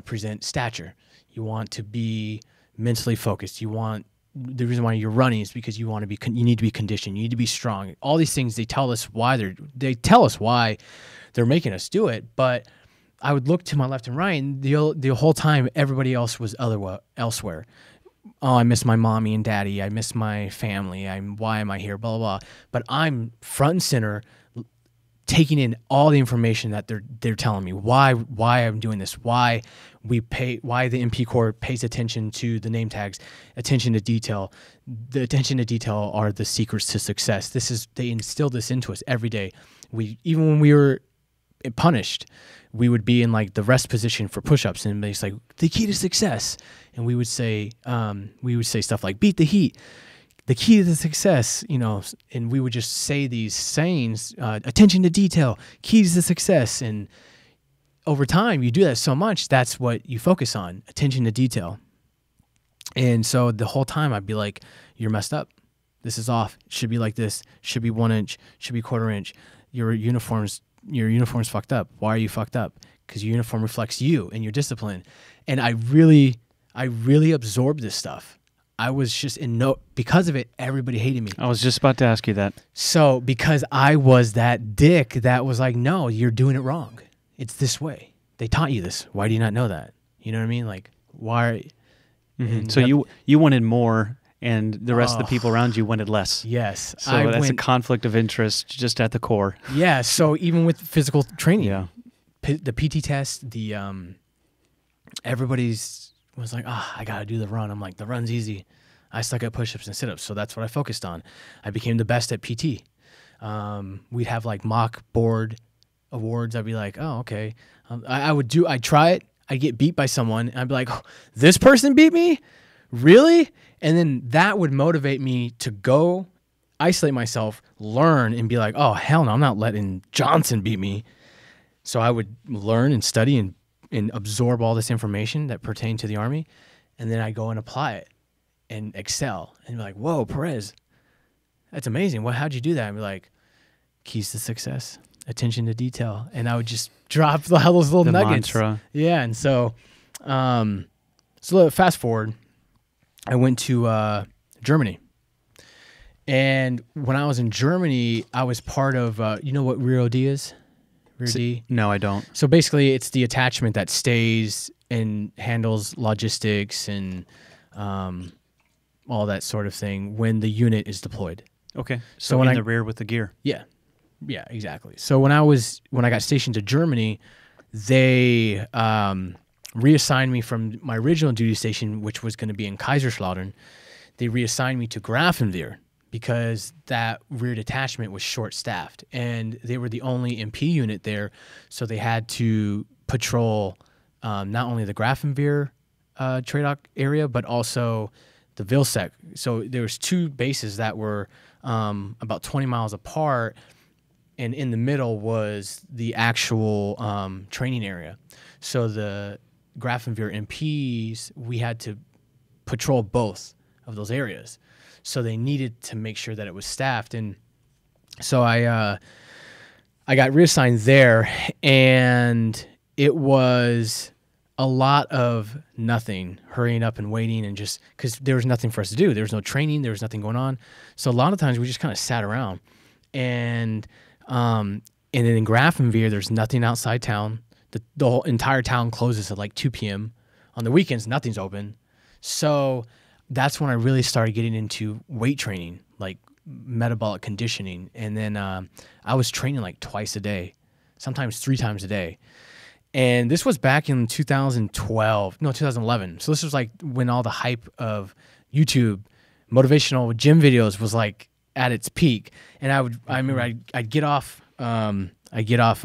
present stature. You want to be mentally focused. The reason why you're running is because you need to be conditioned. You need to be strong. All these things, they tell us why they're making us do it. But I would look to my left and right, and the whole time, everybody else was elsewhere. Oh, I miss my mommy and daddy. I miss my family. Why am I here? Blah, blah, blah. But I'm front and center, taking in all the information that they're telling me. Why I'm doing this? Why the MP Corps pays attention to the name tags, attention to detail. The attention to detail are the secrets to success. They instill this into us every day. Even when we were punished, we would be in like the rest position for push-ups, and it's like the key to success. And we would say stuff like beat the heat, the key to the success, and we would just say these sayings, attention to detail, keys to success. And over time, you do that so much, that's what you focus on, attention to detail. And so the whole time I'd be like, you're messed up. This is off. It should be like this. Should be 1 inch. Should be 1/4 inch. Your uniform's fucked up. Why are you fucked up? Because your uniform reflects you and your discipline. And I I really absorbed this stuff. I was just because of it, everybody hated me. I was just about to ask you that. So because I was that dick that was like, no, you're doing it wrong. It's this way. They taught you this. Why do you not know that? You know what I mean? Like, why? So you wanted more, and the rest of the people around you wanted less. Yes. So that's a conflict of interest just at the core. Yeah. So even with physical training, Yeah. The PT test, everybody's was like, I got to do the run. I'm like, the run's easy. I suck at push-ups and sit-ups. So that's what I focused on. I became the best at PT. We'd have like mock board awards. I'd be like, oh, okay. I'd try it. I'd get beat by someone. And I'd be like, oh, this person beat me? Really? And then that would motivate me to go isolate myself, learn, and be like, oh, hell no, I'm not letting Johnson beat me. So I would learn and study and absorb all this information that pertained to the Army. And then I go and apply it and excel. And be like, whoa, Perez, that's amazing. How'd you do that? And be like, keys to success, attention to detail. And I would just drop all those little nuggets. Mantra. Yeah. And so, fast forward, I went to Germany. And when I was in Germany, I was part of, you know what Rear D is? Rear D? No, I don't. So basically, it's the attachment that stays and handles logistics and all that sort of thing when the unit is deployed. Okay. So in the rear with the gear. Yeah. Yeah, exactly. So when I got stationed to Germany, they reassigned me from my original duty station, which was going to be in Kaiserslautern. They reassigned me to Grafenwehr because that rear detachment was short-staffed, and they were the only MP unit there, so they had to patrol not only the Grafenwehr trade area, but also the Vilsec. So there was two bases that were about 20 miles apart, and in the middle was the actual training area. So the Grafenwehr MPs, we had to patrol both of those areas. So they needed to make sure that it was staffed. And so I got reassigned there, and it was a lot of nothing, hurrying up and waiting, and just because there was nothing for us to do. There was no training. There was nothing going on. So a lot of times we just kind of sat around. And then in Grafenwehr, there's nothing outside town. The whole entire town closes at like 2 p.m. On the weekends, nothing's open. So that's when I really started getting into weight training, like metabolic conditioning. And then I was training like twice a day, sometimes 3 times a day. And this was back in 2011. So this was like when all the hype of YouTube motivational gym videos was like at its peak. And I remember I'd get off a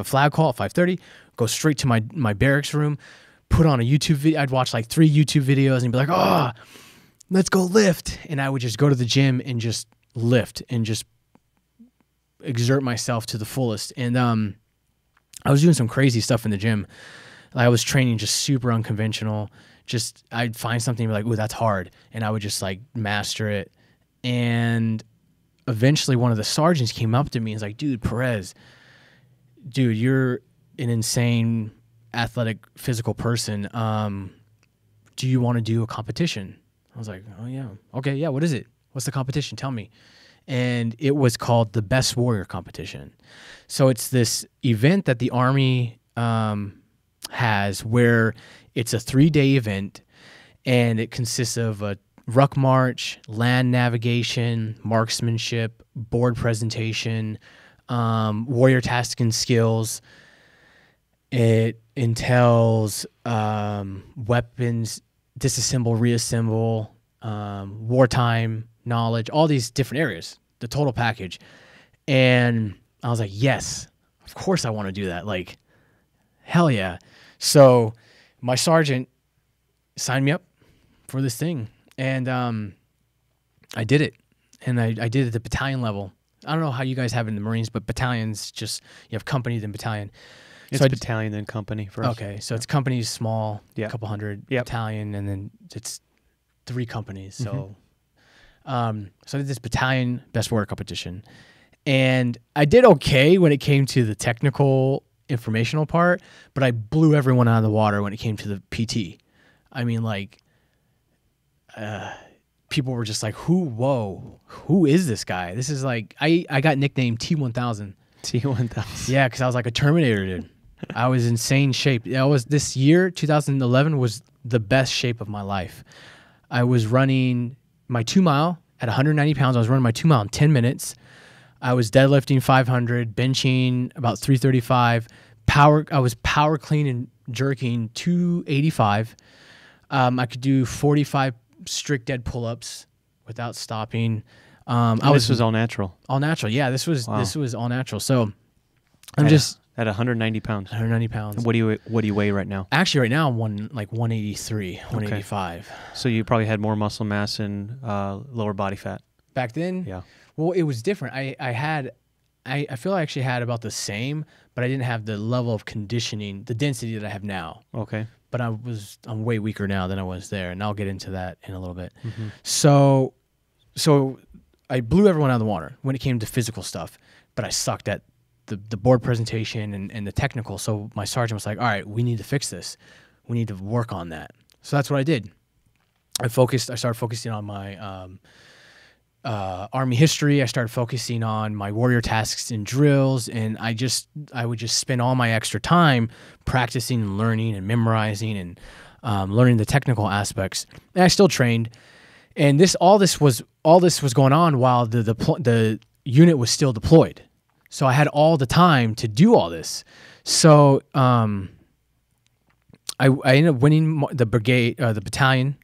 flag call at 5:30, go straight to my barracks room, put on a YouTube video. I'd watch like 3 YouTube videos and be like, oh, let's go lift. And I would just go to the gym and just lift and just exert myself to the fullest. And I was doing some crazy stuff in the gym. I was training just super unconventional. Just I'd find something and be like, ooh, that's hard. And I would just like master it. And eventually one of the sergeants came up to me and was like, dude, Perez, dude, you're an insane athletic physical person. Do you want to do a competition? I was like, oh yeah. Okay, yeah, what is it? What's the competition? Tell me. And it was called the Best Warrior Competition. So it's this event that the Army has where it's a 3-day event, and it consists of a ruck march, land navigation, marksmanship, board presentation, warrior tasks and skills. It entails weapons, disassemble, reassemble, wartime knowledge, all these different areas, the total package. And I was like, yes, of course I want to do that. Like, hell yeah. So my sergeant signed me up for this thing. And I did it. And I did it at the battalion level. I don't know how you guys have it in the Marines, but battalions just, you have company then battalion. It's so battalion then company first. Okay, so it's companies small, a couple hundred, Yep. battalion, and then it's 3 companies. So so I did this battalion best warrior competition. And I did okay when it came to the technical informational part, but I blew everyone out of the water when it came to the PT. I mean, like, people were just like, who is this guy? This is like, I got nicknamed T-1000. T-1000. Yeah, because I was like a Terminator, dude. I was insane shape. This year, 2011, was the best shape of my life. I was running my 2 mile at 190 pounds. I was running my 2 mile in 10 minutes. I was deadlifting 500, benching about 335. I was power clean and jerking 285. I could do 45 strict dead pull-ups without stopping. This was all natural. All natural. Yeah, this was all natural. So I'm at 190 pounds. 190 pounds. What do you weigh right now? Actually, right now I'm 183, 185. So you probably had more muscle mass and lower body fat. Back then? Yeah. Well, it was different. I feel I actually had about the same, but I didn't have the level of conditioning, the density that I have now. Okay. But I'm way weaker now than I was there, and I'll get into that in a little bit. Mm-hmm. So I blew everyone out of the water when it came to physical stuff, but I sucked at the board presentation and the technical. So my sergeant was like, all right, we need to fix this. We need to work on that. So that's what I did. I started focusing on my Army history. I started focusing on my warrior tasks and drills, and I would just spend all my extra time practicing and learning and memorizing and learning the technical aspects. And I still trained. And all this was going on while the unit was still deployed. So I had all the time to do all this. So I ended up winning the battalion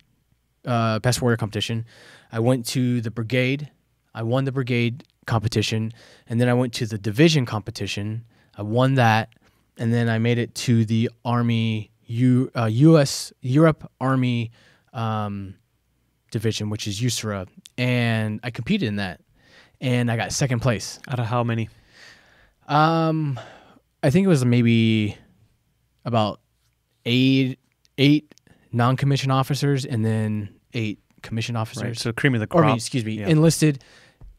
best warrior competition. I went to the brigade. I won the brigade competition, and then I went to the division competition. I won that, and then I made it to the Army Europe Army division, which is USERA, and I competed in that, and I got second place. Out of how many? I think it was maybe about eight non-commissioned officers, and then 8 commissioned officers. Right, so cream of the crop. Or, excuse me, yeah. enlisted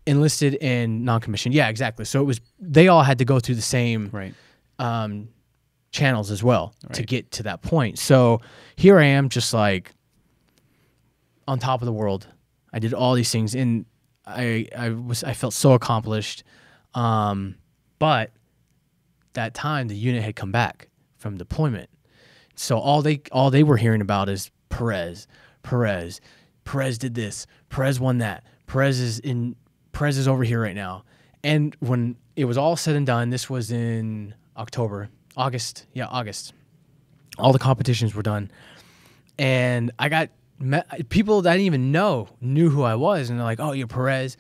and non-commissioned. Yeah, exactly. So they all had to go through the same channels as well to get to that point. So here I am, just like on top of the world. I did all these things, and I felt so accomplished. But that time the unit had come back from deployment. So all they were hearing about is Perez did this, Perez won that, Perez is over here right now. And when it was all said and done, this was in August. All the competitions were done, and I got people that I didn't even knew who I was, and they're like, "Oh, you're Perez,"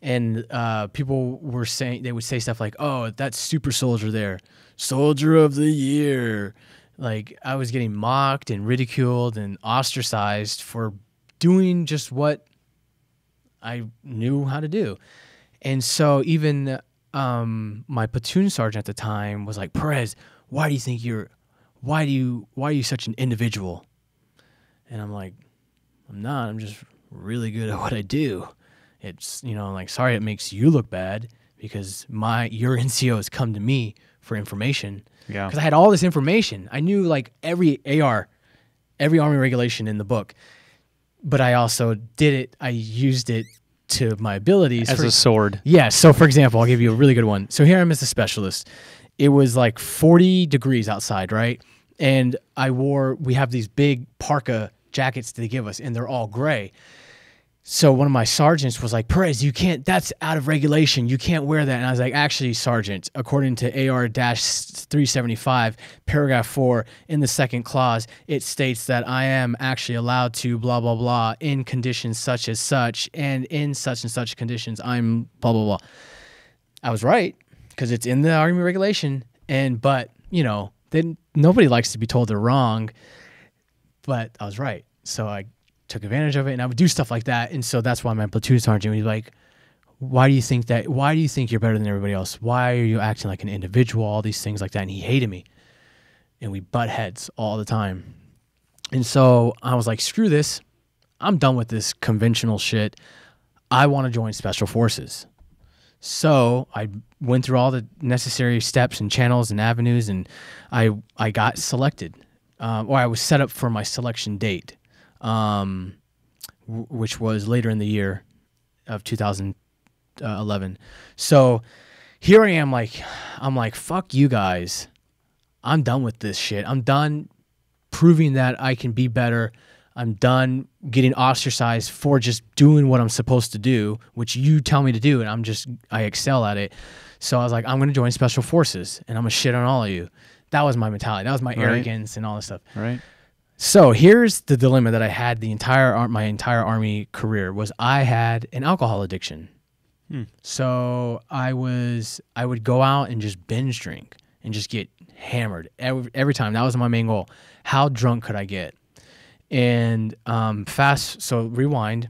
and people were saying, they would say stuff like, "Oh, that's super soldier there, soldier of the year." Like, I was getting mocked and ridiculed and ostracized for doing just what I knew how to do. And so even my platoon sergeant at the time was like, "Perez, why do you such an individual?" And I'm like, "I'm not. I'm just really good at what I do. It's, like, sorry it makes you look bad, because your NCOs come to me for information." Yeah. Because I had all this information. I knew, like, every Army regulation in the book. But I also I used it to my abilities. As a sword. Yeah. So, for example, I'll give you a really good one. So here I am as a specialist. It was like 40 degrees outside, right? And we have these big parka jackets that they give us, and they're all gray. So one of my sergeants was like, "Perez, you can't, that's out of regulation. You can't wear that." And I was like, "Actually, Sergeant, according to AR-375, paragraph 4, in the second clause, it states that I am actually allowed to blah, blah, blah in conditions such as such, and in such and such conditions, I'm blah, blah, blah." I was right, because it's in the Army regulation. But nobody likes to be told they're wrong, but I was right. So I took advantage of it, and I would do stuff like that. And so that's why my platoon sergeant was like, "Why do you think you're better than everybody else? Why are you acting like an individual?" All these things like that. And he hated me, and we butt heads all the time. And so I was like, "Screw this. I'm done with this conventional shit. I want to join Special Forces." So I went through all the necessary steps and channels and avenues, and I got selected, or I was set up for my selection date. which was later in the year of 2011. So here I am, I'm like, fuck you guys. I'm done with this shit. I'm done proving that I can be better. I'm done getting ostracized for just doing what I'm supposed to do, which you tell me to do, and I excel at it. So I was like, I'm going to join Special Forces, and I'm going to shit on all of you. That was my mentality. That was my arrogance and all this stuff. Right. So here's the dilemma that I had my entire Army career was I had an alcohol addiction. So I would go out and just binge drink and just get hammered every time. That was my main goal. How drunk could I get? And so rewind,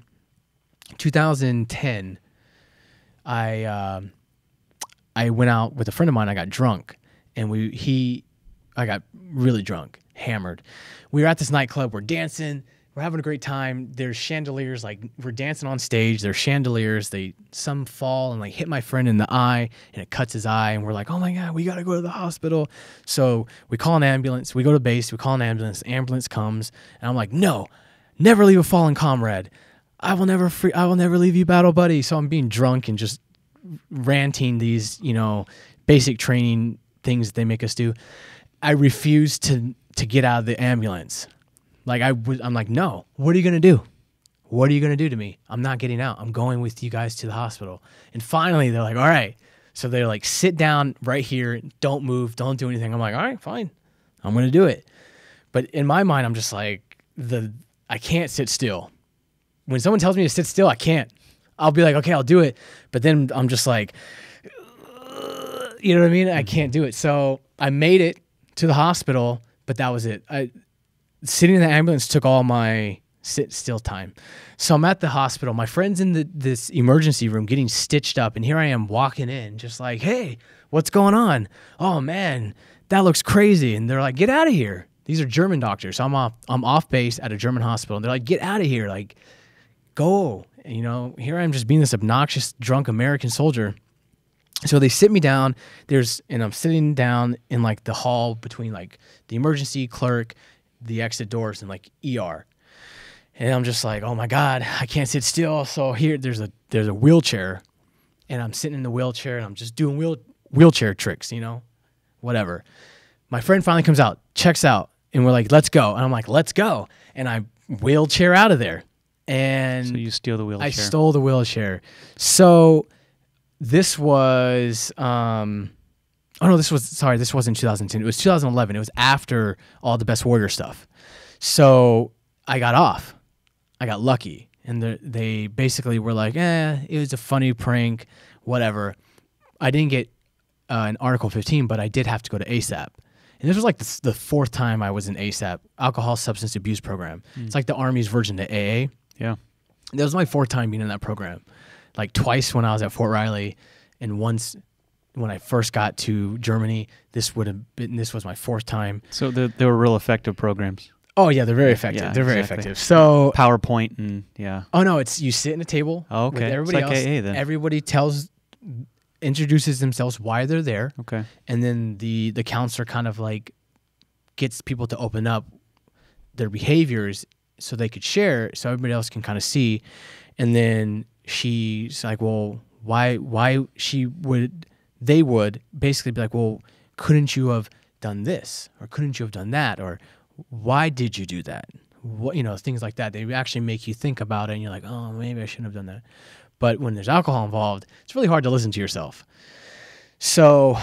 2010, I went out with a friend of mine. I got drunk, and I got really drunk, hammered. We were at this nightclub. We're dancing. We're having a great time. There's chandeliers, we're dancing on stage. There's chandeliers. Some fall and hit my friend in the eye, and it cuts his eye. And we're like, oh my God, we got to go to the hospital. So we call an ambulance. We go to base. We call an ambulance. The ambulance comes, and I'm like, no, never leave a fallen comrade. I will never leave you, battle buddy. So I'm being drunk and just ranting these, basic training things that they make us do. I refuse to get out of the ambulance. I'm like, no, what are you going to do? What are you going to do to me? I'm not getting out. I'm going with you guys to the hospital. And finally, they're like, all right. So they're like, sit down right here. Don't move. Don't do anything. I'm like, all right, fine. I'm going to do it. But in my mind, I'm just like, I can't sit still. When someone tells me to sit still, I can't. I'll be like, okay, I'll do it. But then I'm just like, you know what I mean? I can't do it. So I made it to the hospital, but that was it. Sitting in the ambulance took all my sit still time. So I'm at the hospital. My friend's in this emergency room getting stitched up, and here I am walking in just like, hey, what's going on? Oh, man, that looks crazy. And they're like, get out of here. These are German doctors. So I'm off base at a German hospital, and they're like, get out of here. Like, go. And, here I am just being this obnoxious, drunk American soldier. So they sit me down. And I'm sitting down in the hall between the emergency clerk, the exit doors, and ER. And I'm just like, oh my God, I can't sit still. So here there's a wheelchair, and I'm sitting in the wheelchair, and I'm just doing wheelchair tricks, whatever. My friend finally comes out, checks out, and we're like, let's go. And I'm like, let's go. And I wheelchair out of there. And so you steal the wheelchair. I stole the wheelchair. So this was this wasn't 2010. It was 2011. It was after all the Best Warrior stuff. So I got off. I got lucky. And they basically were like, it was a funny prank, whatever. I didn't get an Article 15, but I did have to go to ASAP. And this was the fourth time I was in ASAP, Alcohol Substance Abuse Program. It's like the Army's version to AA. Yeah. That was my fourth time being in that program. Twice when I was at Fort Riley, and once when I first got to Germany. This was my fourth time. So they were real effective programs. Oh yeah, they're very effective. Yeah, they're very exactly. effective. So PowerPoint and yeah. Oh no, it's you sit in a table with everybody else. AA then. Everybody introduces themselves why they're there. Okay. And then the counselor kind of gets people to open up their behaviors so they could share, so everybody else can kind of see. And then she's like, well, why they would basically be like, well, couldn't you have done this, or couldn't you have done that, or why did you do that? What, things like that. They actually make you think about it, and you're like, oh, maybe I shouldn't have done that. But when there's alcohol involved, it's really hard to listen to yourself. So,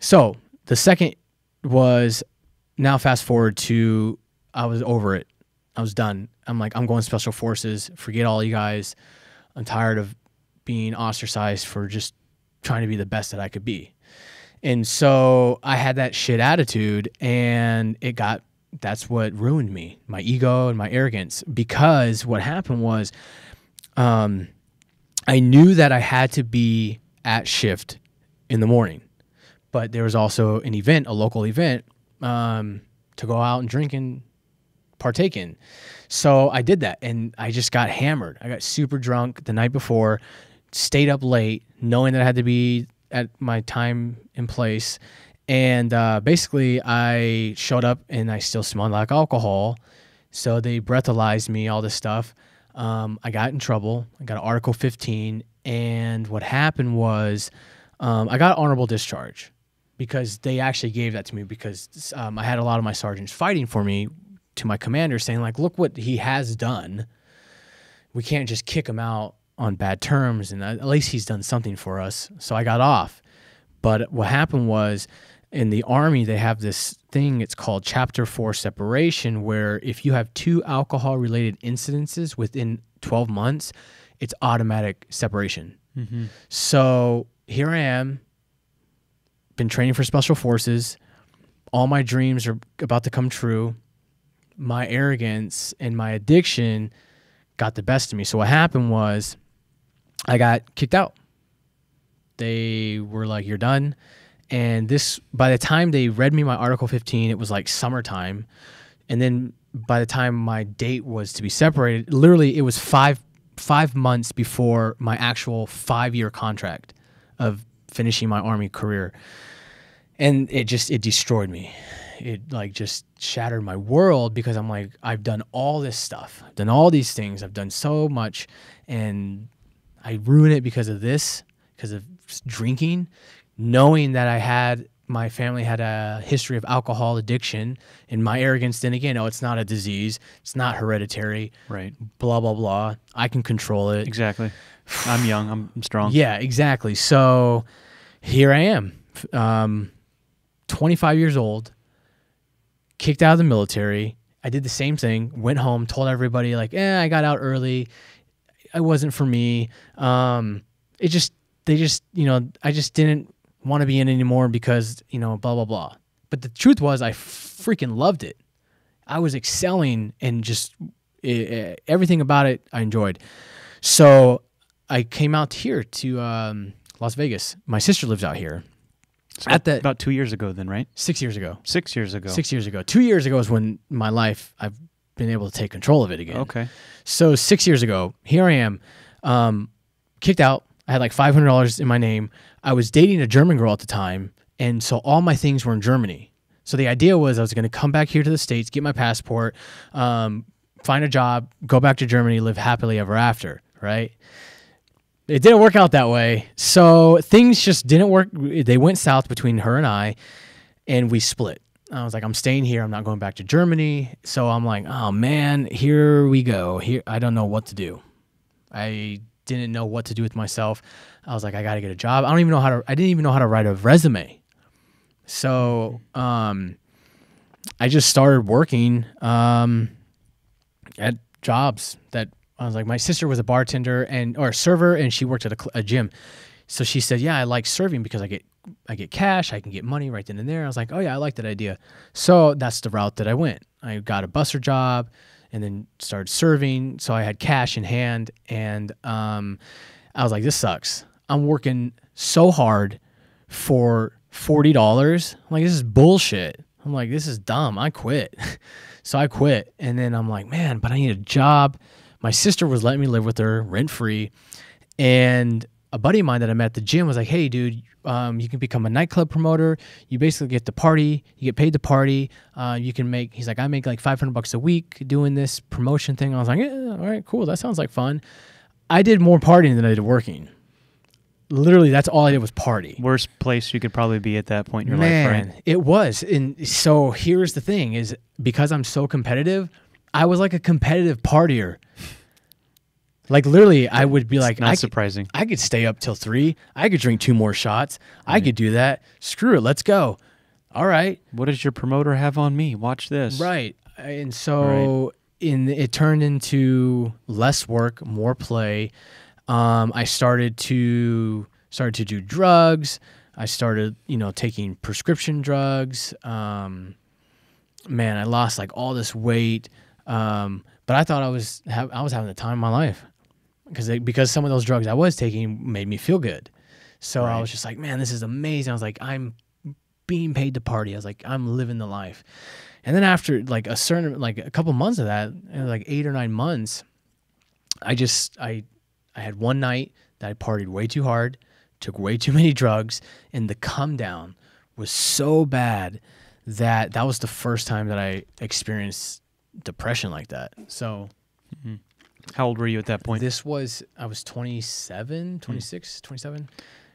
so the second was, now fast forward to, I was over it. I was done. I'm like, I'm going Special Forces. Forget all you guys. I'm tired of being ostracized for just trying to be the best that I could be. And so I had that shit attitude, and that's what ruined me, my ego and my arrogance. Because what happened was, I knew that I had to be at shift in the morning, but there was also an event, a local event, to go out and drink and partake in. So I did that, and I just got hammered. I got super drunk the night before, stayed up late, knowing that I had to be at my time and place. And basically I showed up, and I still smelled like alcohol. So they breathalyzed me, all this stuff. I got in trouble. I got an Article 15. And what happened was I got honorable discharge because they actually gave that to me because I had a lot of my sergeants fighting for me to my commander saying, like, look what he has done. We can't just kick him out on bad terms, and at least he's done something for us. So I got off. But what happened was in the Army, they have this thing, it's called Chapter 4 separation, where if you have 2 alcohol-related incidences within 12 months, it's automatic separation. Mm-hmm. So here I am, been training for Special Forces. All my dreams are about to come true. My arrogance and my addiction got the best of me. So what happened was I got kicked out. They were like, you're done. And this, by the time they read me my Article 15, it was like summertime. And then by the time my date was to be separated, literally it was five months before my actual 5-year contract of finishing my Army career. And it destroyed me. It like just shattered my world because I'm like, I've done all this stuff. I've done all these things. I've done so much. And I ruined it because of this, because of drinking, knowing that my family had a history of alcohol addiction, and my arrogance, then again, it's not a disease. It's not hereditary. Right. Blah, blah, blah. I can control it. Exactly. I'm young. I'm strong. Yeah, exactly. So here I am, 25 years old, kicked out of the military. I did the same thing, went home, told everybody like, I got out early. It wasn't for me. I just didn't want to be in anymore because, blah, blah, blah. But the truth was I freaking loved it. I was excelling and just everything about it I enjoyed. So I came out here to Las Vegas. My sister lives out here. So about 2 years ago then, right? 6 years ago. 6 years ago. 6 years ago. 2 years ago is when my life, I've been able to take control of it again. Okay. So 6 years ago, here I am, kicked out. I had like $500 in my name. I was dating a German girl at the time, and so all my things were in Germany. So the idea was I was going to come back here to the States, get my passport, find a job, go back to Germany, live happily ever after, right? It didn't work out that way. So things just didn't work. They went south between her and I, and we split. I was like, I'm staying here. I'm not going back to Germany. So I'm like, oh man, here we go. Here, I don't know what to do. I didn't know what to do with myself. I was like, I got to get a job. I didn't even know how to write a resume. So, I just started working, at jobs that I was like, my sister was a bartender or a server, and she worked at a gym. So she said, yeah, I like serving because I get cash. I can get money right then and there. I was like, oh yeah, I like that idea. So that's the route that I went. I got a busser job and then started serving. So I had cash in hand, and I was like, this sucks. I'm working so hard for $40. I'm like, this is bullshit. I'm like, this is dumb. I quit. So I quit. And then I'm like, man, but I need a job. My sister was letting me live with her rent-free. And a buddy of mine that I met at the gym was like, hey, dude, you can become a nightclub promoter. You basically get to party. You get paid to party. He's like, I make like $500 a week doing this promotion thing. I was like, yeah, all right, cool. That sounds like fun. I did more partying than I did working. Literally, that's all I did was party. Worst place you could probably be at that point in your life, right? It was. And so here's the thing is because I'm so competitive, I was like a competitive partier. Like literally, I would be like, not surprising. I could stay up till 3. I could drink 2 more shots. Right. I could do that. Screw it. Let's go. All right. What does your promoter have on me? Watch this. Right. And so it turned into less work, more play. I started to do drugs. I started, taking prescription drugs. Man, I lost like all this weight. But I thought I was having the time of my life because some of those drugs I was taking made me feel good. So I was just like, man, this is amazing. I was like, I'm being paid to party. I was like, I'm living the life. And then after like a couple months of that, like 8 or 9 months, I had one night that I partied way too hard, took way too many drugs, and the come down was so bad that was the first time that I experienced depression like that. So How old were you at that point? I was 27, 26, 27.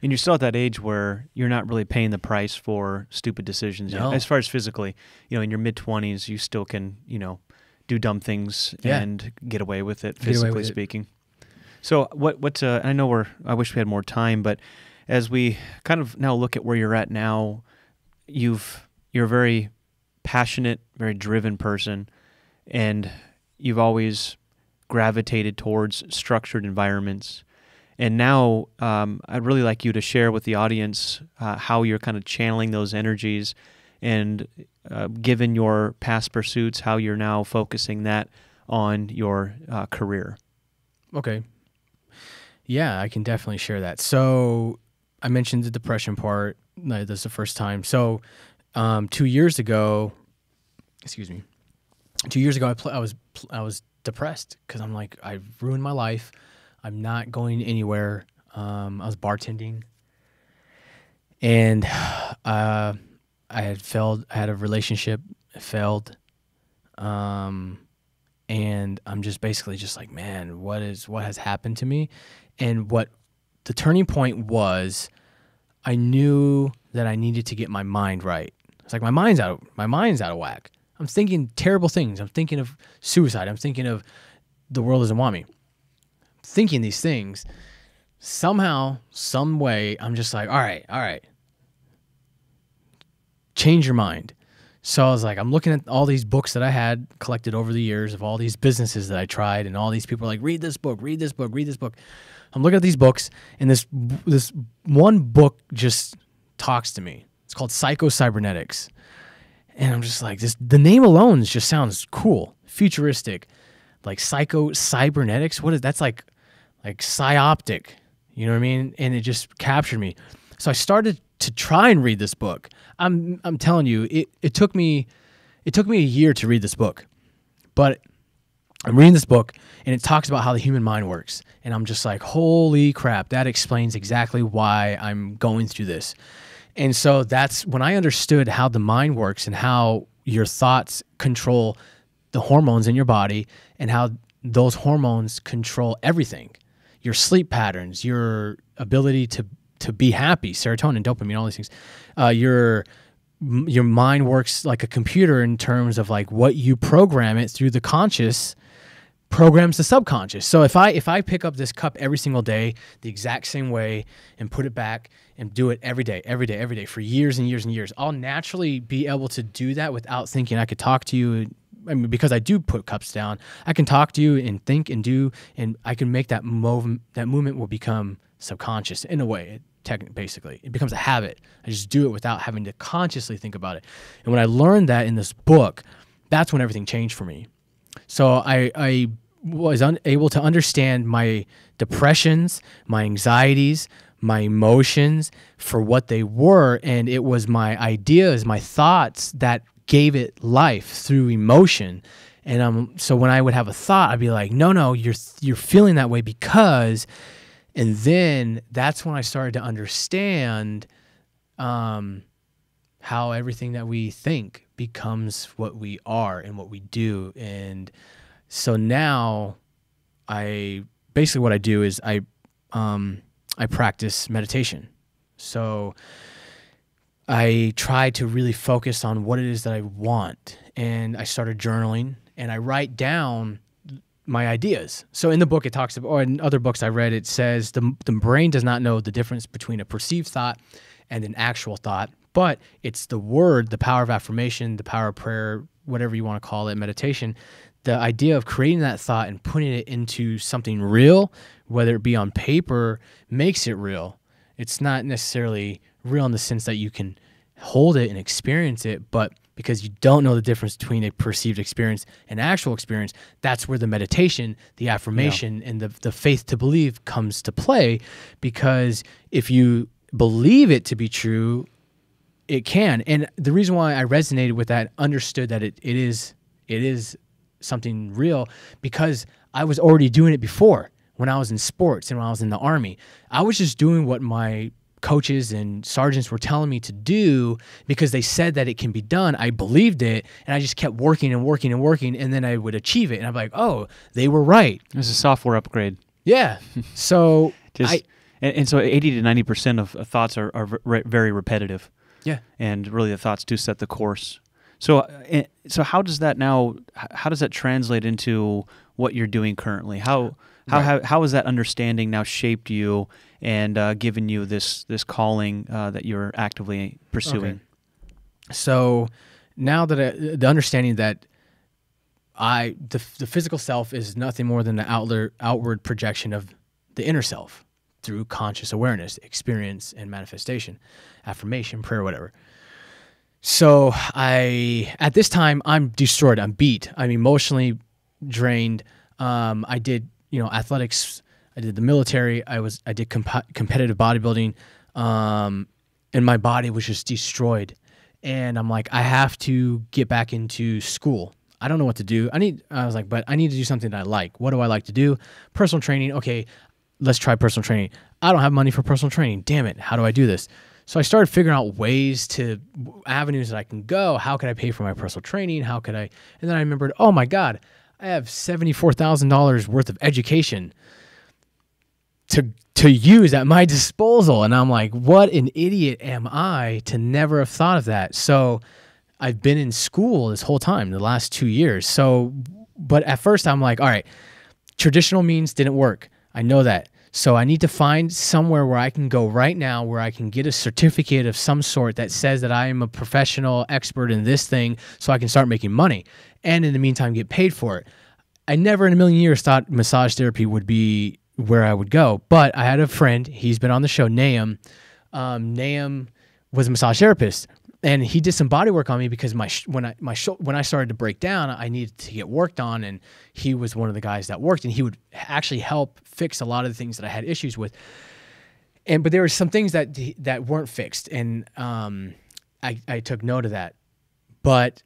And you're still at that age where you're not really paying the price for stupid decisions. No. As far as physically, in your mid-20s, you still can, do dumb things and get away with it, physically speaking. So I know I wish we had more time, but as we kind of now look at where you're at now, you're a very passionate, very driven person, and you've always gravitated towards structured environments. And now I'd really like you to share with the audience how you're kind of channeling those energies and given your past pursuits, how you're now focusing that on your career. Okay. Yeah, I can definitely share that. So I mentioned the depression part. That's the first time. So 2 years ago, I was depressed because I'm like, I've ruined my life. I'm not going anywhere. I was bartending, and I had failed. I had a relationship, it failed, and I'm just basically just like, man, what has happened to me? And what the turning point was, I knew that I needed to get my mind right. It's like my mind's out of whack. I'm thinking terrible things. I'm thinking of suicide. I'm thinking of the world doesn't want me. Thinking these things, somehow, some way, I'm just like, all right, change your mind. So I was like, I'm looking at all these books that I had collected over the years of all these businesses that I tried, and all these people are like, read this book. I'm looking at these books, and this one book just talks to me. It's called Psycho-Cybernetics. And I'm just like, the name alone just sounds cool, futuristic, like Psycho-Cybernetics. What is that's like psyoptic, you know what I mean? And it just captured me. So I started to try and read this book. I'm telling you, it took me a year to read this book, but I'm reading this book and it talks about how the human mind works. And I'm just like, holy crap, that explains exactly why I'm going through this. And so that's when I understood how the mind works and how your thoughts control the hormones in your body and how those hormones control everything. Your sleep patterns, your ability to be happy, serotonin, dopamine, all these things. Your mind works like a computer in terms of like what you program it through the conscious programs the subconscious. So if I pick up this cup every single day the exact same way and put it back and do it every day for years and years and years, I'll naturally be able to do that without thinking. I could talk to you. I mean, because I do put cups down, I can talk to you and think and do, and I can make that movement will become subconscious in a way. Basically, it becomes a habit. I just do it without having to consciously think about it. And when I learned that in this book, that's when everything changed for me. So I was able to understand my depressions, my anxieties, my emotions for what they were, and it was my ideas, my thoughts that gave it life through emotion. And so when I would have a thought, I'd be like, no, you're feeling that way because, and then that's when I started to understand how everything that we think becomes what we are and what we do. And so now basically what I do is I practice meditation. So I try to really focus on what it is that I want. And I started journaling and I write down my ideas. So in the book it talks about, or in other books I read, it says the brain does not know the difference between a perceived thought and an actual thought, but it's the word, the power of affirmation, the power of prayer, whatever you want to call it, meditation, the idea of creating that thought and putting it into something real, whether it be on paper, makes it real. It's not necessarily real in the sense that you can hold it and experience it, but because you don't know the difference between a perceived experience and actual experience, that's where the meditation, the affirmation, and the faith to believe comes to play. Because if you believe it to be true, it can. And the reason why I resonated with that, understood that it is something real, because I was already doing it before when I was in sports and when I was in the Army. I was just doing what my coaches and sergeants were telling me to do because they said that it can be done. I believed it, and I just kept working and working and working, and then I would achieve it. And I'm like, oh, they were right. It was a software upgrade. Yeah. So so 80 to 90% of thoughts are very repetitive. Yeah. And really the thoughts do set the course. So how does that translate into what you're doing currently? How has that understanding now shaped you and given you this calling that you're actively pursuing? Okay. So now that the understanding that the physical self is nothing more than the outward projection of the inner self through conscious awareness, experience, and manifestation, affirmation, prayer, whatever. So at this time, I'm destroyed. I'm beat. I'm emotionally drained. I did, athletics. I did the military. I did competitive bodybuilding, and my body was just destroyed. And I'm like, I have to get back into school. I don't know what to do. But I need to do something that I like. What do I like to do? Personal training. Okay, let's try personal training. I don't have money for personal training. Damn it. How do I do this? So I started figuring out avenues that I can go. How could I pay for my personal training? And then I remembered, oh my God, I have $74,000 worth of education to use at my disposal. And I'm like, what an idiot am I to never have thought of that? So I've been in school this whole time, the last 2 years. But at first I'm like, all right, traditional means didn't work. I know that. So I need to find somewhere where I can go right now where I can get a certificate of some sort that says that I am a professional expert in this thing so I can start making money and in the meantime get paid for it. I never in a million years thought massage therapy would be where I would go, but I had a friend, he's been on the show, Nahum. Nahum was a massage therapist, and he did some body work on me because when I started to break down, I needed to get worked on, and he was one of the guys that worked, and he would actually help fix a lot of the things that I had issues with. But there were some things that weren't fixed, and I took note of that. But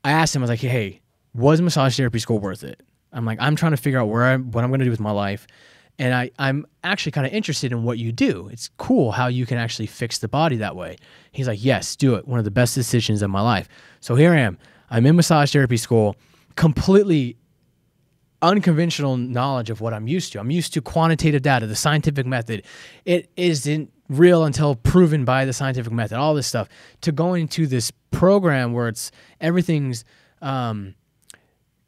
I asked him, I was like, hey, was massage therapy school worth it? I'm like, I'm trying to figure out what I'm going to do with my life. And I'm actually kind of interested in what you do. It's cool how you can actually fix the body that way. He's like, yes, do it. One of the best decisions of my life. So here I am. I'm in massage therapy school, completely unconventional knowledge of what I'm used to. I'm used to quantitative data, the scientific method. It isn't real until proven by the scientific method, all this stuff. To go into this program where everything's, they've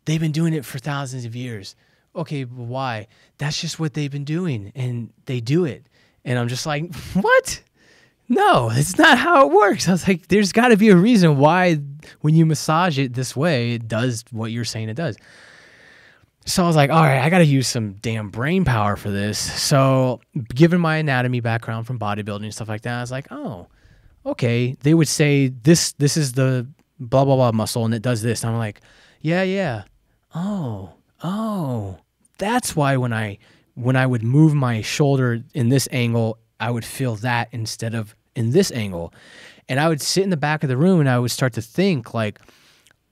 been doing it for thousands of years. Okay, but why? That's just what they've been doing, and they do it. And I'm just like, what? No, it's not how it works. I was like, there's got to be a reason why when you massage it this way, it does what you're saying it does. So I was like, all right, I got to use some damn brain power for this. So given my anatomy background from bodybuilding and stuff like that, I was like, oh, okay. They would say this is the blah, blah, blah muscle, and it does this. And I'm like, yeah. Oh, that's why when I would move my shoulder in this angle, I would feel that instead of in this angle. And I would sit in the back of the room and I would start to think like,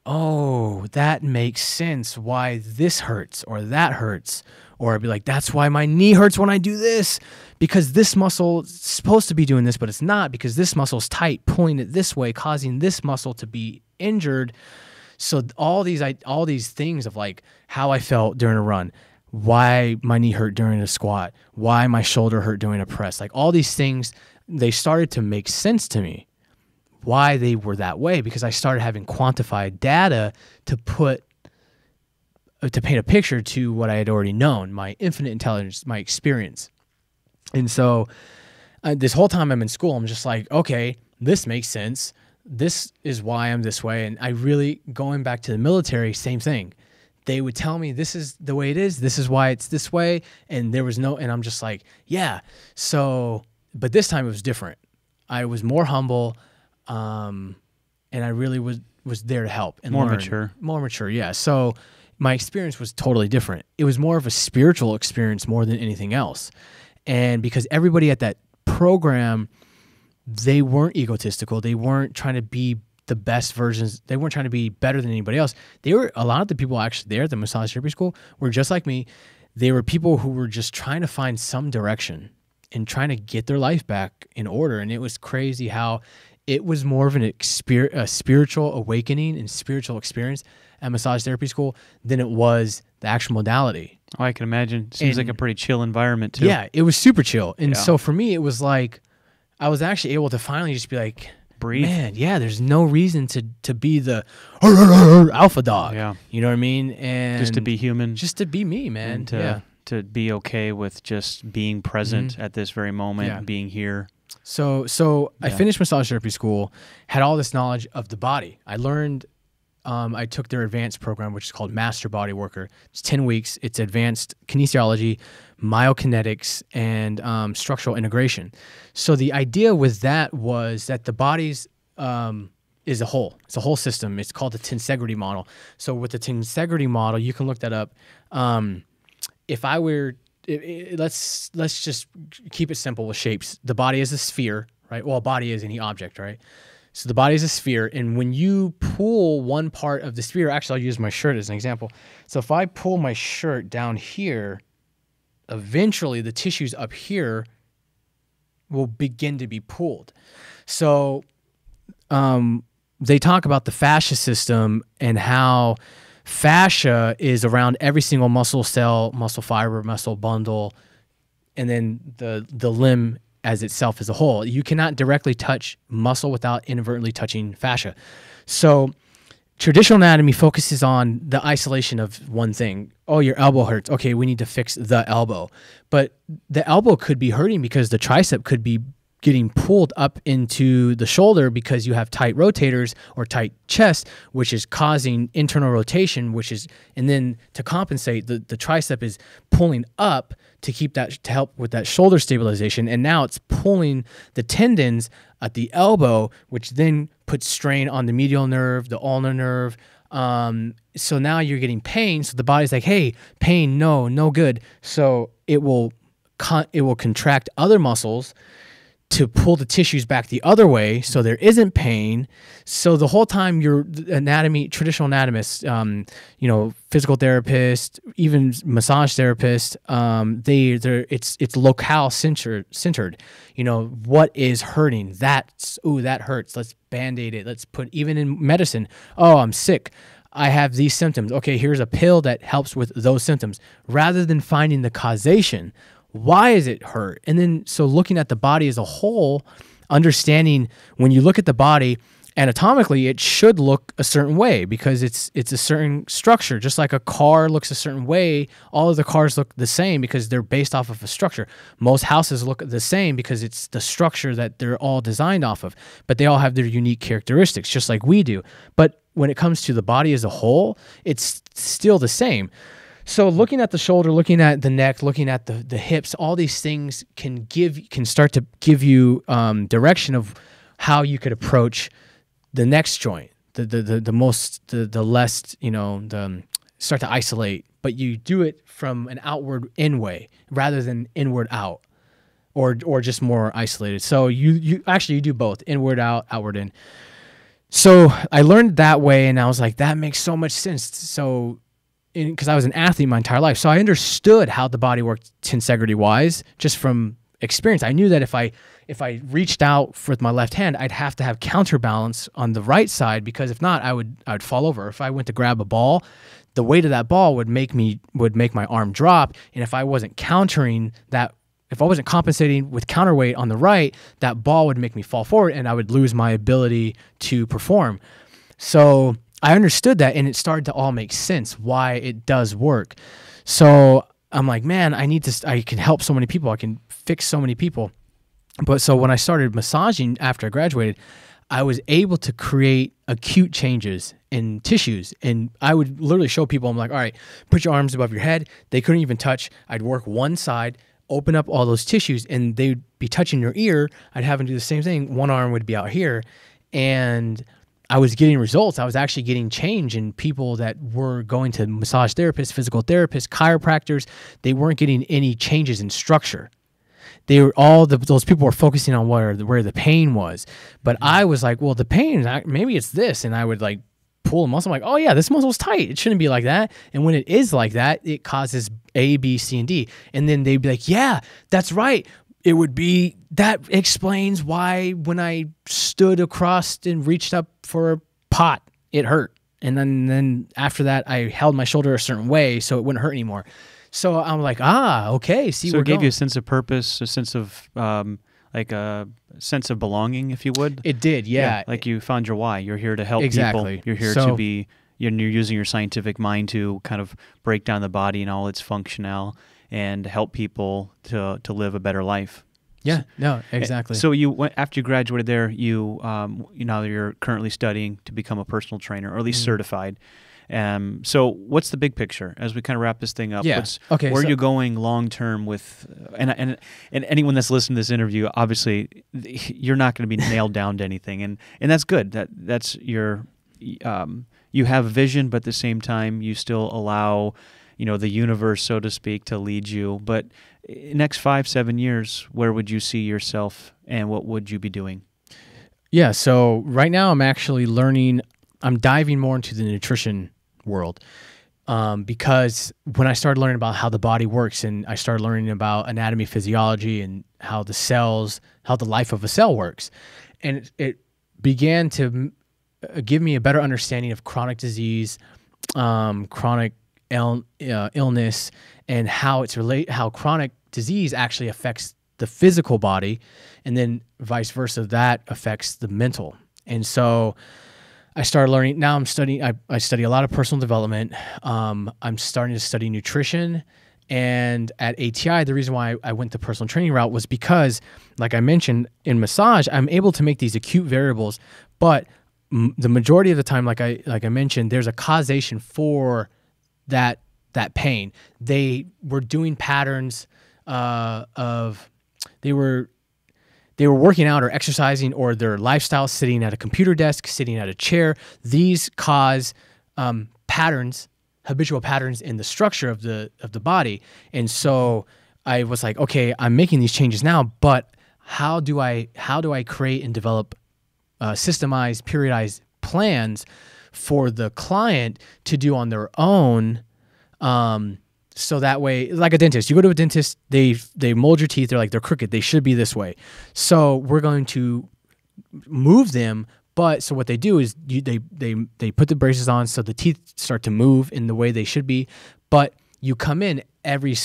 oh, that makes sense why this hurts or that hurts. Or I'd be like, that's why my knee hurts when I do this, because this muscle is supposed to be doing this, but it's not, because this muscle's tight, pulling it this way, causing this muscle to be injured. So all these things of like how I felt during a run, why my knee hurt during a squat, why my shoulder hurt during a press, like all these things, they started to make sense to me, why they were that way, because I started having quantified data to paint a picture to what I had already known, my infinite intelligence, my experience. And so this whole time I'm in school, I'm just like, okay, this makes sense. This is why I'm this way. And I really, going back to the military, same thing. They would tell me this is the way it is. This is why it's this way. And and I'm just like, yeah. So, but this time it was different. I was more humble. And I really was there to help and learn. More mature. Yeah. So my experience was totally different. It was more of a spiritual experience more than anything else. And because everybody at that program, they weren't egotistical. They weren't trying to be the best versions. They weren't trying to be better than anybody else. A lot of the people actually there at the massage therapy school were just like me. They were people who were just trying to find some direction. and trying to get their life back in order. And it was crazy how it was more of a spiritual awakening and spiritual experience at massage therapy school than it was the actual modality. Oh, I can imagine. Seems like a pretty chill environment too. Yeah, it was super chill. And so for me, it was like I was actually able to finally just be like, breathe. Man, yeah, there's no reason to be the alpha dog. Yeah. You know what I mean? And just to be human. Just to be me, man. And to be okay with just being present at this very moment, being here. So I finished massage therapy school, had all this knowledge of the body. I learned, I took their advanced program, which is called Master Body Worker. It's 10 weeks. It's advanced kinesiology, myokinetics, and structural integration. So the idea with that was that the body's is a whole. It's a whole system. It's called the tensegrity model. So with the tensegrity model, you can look that up. If I were let's just keep it simple with shapes. The body is a sphere, right? Well, a body is any object, right? So the body is a sphere, and when you pull one part of the sphere, actually I'll use my shirt as an example. So if I pull my shirt down here, eventually the tissues up here will begin to be pulled. So they talk about the fascia system and how fascia is around every single muscle cell, muscle fiber, muscle bundle, and then the limb as itself as a whole. You cannot directly touch muscle without inadvertently touching fascia. So traditional anatomy focuses on the isolation of one thing. Oh, your elbow hurts. Okay, we need to fix the elbow. But the elbow could be hurting because the tricep could be getting pulled up into the shoulder because you have tight rotators or tight chest, which is causing internal rotation, and then to compensate, the tricep is pulling up to keep that, to help with that shoulder stabilization. And now it's pulling the tendons at the elbow, which then puts strain on the medial nerve, the ulnar nerve. So now you're getting pain. So the body's like, hey, pain, no good. So it will contract other muscles to pull the tissues back the other way so there isn't pain. So the whole time your traditional anatomists, physical therapists, even massage therapists, it's locale centered. What is hurting? That hurts. Let's Band-Aid it. Let's put, even in medicine, I'm sick. I have these symptoms. Okay, here's a pill that helps with those symptoms. Rather than finding the causation, why is it hurt? And then, so looking at the body as a whole, understanding when you look at the body anatomically, it should look a certain way because it's a certain structure. Just like a car looks a certain way, all of the cars look the same because they're based off of a structure. Most houses look the same because it's the structure that they're all designed off of, but they all have their unique characteristics, just like we do. But when it comes to the body as a whole, it's still the same. So looking at the shoulder, looking at the neck, looking at the hips, all these things can start to give you direction of how you could approach the next joint, the less, start to isolate, but you do it from an outward in way rather than inward out, or just more isolated. So you do both, inward out, outward in. So I learned that way, and I was like, that makes so much sense. So, because I was an athlete my entire life, so I understood how the body worked tensegrity-wise just from experience. I knew that if I reached out with my left hand, I'd have to have counterbalance on the right side, because if not, I would fall over. If I went to grab a ball, the weight of that ball would make my arm drop, and if I wasn't countering that, if I wasn't compensating with counterweight on the right, that ball would make me fall forward, and I would lose my ability to perform. So I understood that, and it started to all make sense why it does work. So I'm like, man, I can help so many people. I can fix so many people. But so when I started massaging after I graduated, I was able to create acute changes in tissues. And I would literally show people, I'm like, all right, put your arms above your head. They couldn't even touch. I'd work one side, open up all those tissues, and they'd be touching your ear. I'd have them do the same thing. One arm would be out here. And I was getting results. I was actually getting change in people that were going to massage therapists, physical therapists, chiropractors. They weren't getting any changes in structure. They were those people were focusing on where the pain was. But I was like, well, the pain, maybe it's this. And I would like pull a muscle. I'm like, oh yeah, this muscle's tight. It shouldn't be like that. And when it is like that, it causes A, B, C, and D. And then they'd be like, yeah, that's right. it would be, that explains why when I stood across and reached up for a pot, it hurt. And then after that, I held my shoulder a certain way so it wouldn't hurt anymore. So I'm like, okay. See, so it gave you a sense of purpose, a sense of like a sense of belonging, if you would. It did, yeah. Like you found your why. You're here to help exactly. people. You're here to be. You're using your scientific mind to kind of break down the body and all its functional and help people to live a better life. Yeah, no, exactly. So you went, after you graduated there, you're currently studying to become a personal trainer, or at least certified. So what's the big picture as we kind of wrap this thing up? Yeah. Where are you going long term with? And anyone that's listened to this interview, obviously, you're not going to be nailed down to anything, and that's good. That's your you have a vision, but at the same time, you still allow the universe, so to speak, to lead you. But next 5-7 years, where would you see yourself and what would you be doing? Yeah, so right now I'm actually learning, I'm diving more into the nutrition world because when I started learning about how the body works and I started learning about anatomy, physiology, and how the life of a cell works, and it began to give me a better understanding of chronic disease, chronic illness, and how how chronic disease actually affects the physical body, and then vice versa, that affects the mental. And so I started learning. Now I'm studying. I study a lot of personal development. I'm starting to study nutrition. And at ATI, the reason why I went the personal training route was because, like I mentioned, in massage, I'm able to make these acute variables, but the majority of the time, like I mentioned, there's a causation for that pain. They were doing patterns they were working out or exercising, or their lifestyle, sitting at a computer desk, sitting at a chair. These cause habitual patterns in the structure of the body. And so I was like, okay, I'm making these changes now, but how do I create and develop systemized, periodized plans for the client to do on their own? So that way, like a dentist, you go to a dentist, they mold your teeth. They're crooked. They should be this way. So we're going to move them. But so what they do is they put the braces on so the teeth start to move in the way they should be. But you come in every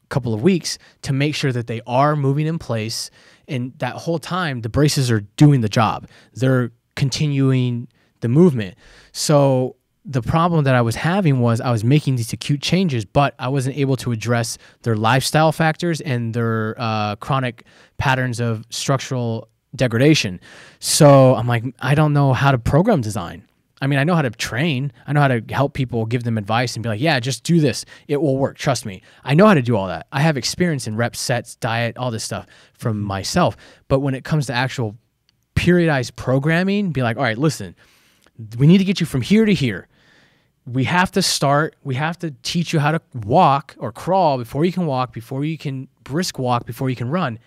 couple of weeks to make sure that they are moving in place. And that whole time, the braces are doing the job. They're continuing the movement. So the problem that I was having was I was making these acute changes, but I wasn't able to address their lifestyle factors and their chronic patterns of structural degradation. So I'm like, I don't know how to program design. I mean, I know how to train. I know how to help people, give them advice and be like, yeah, just do this. It will work. Trust me. I know how to do all that. I have experience in reps, sets, diet, all this stuff from myself. But when it comes to actual periodized programming, be like, all right, listen, we need to get you from here to here. We have to teach you how to walk or crawl before you can walk, before you can brisk walk, before you can run.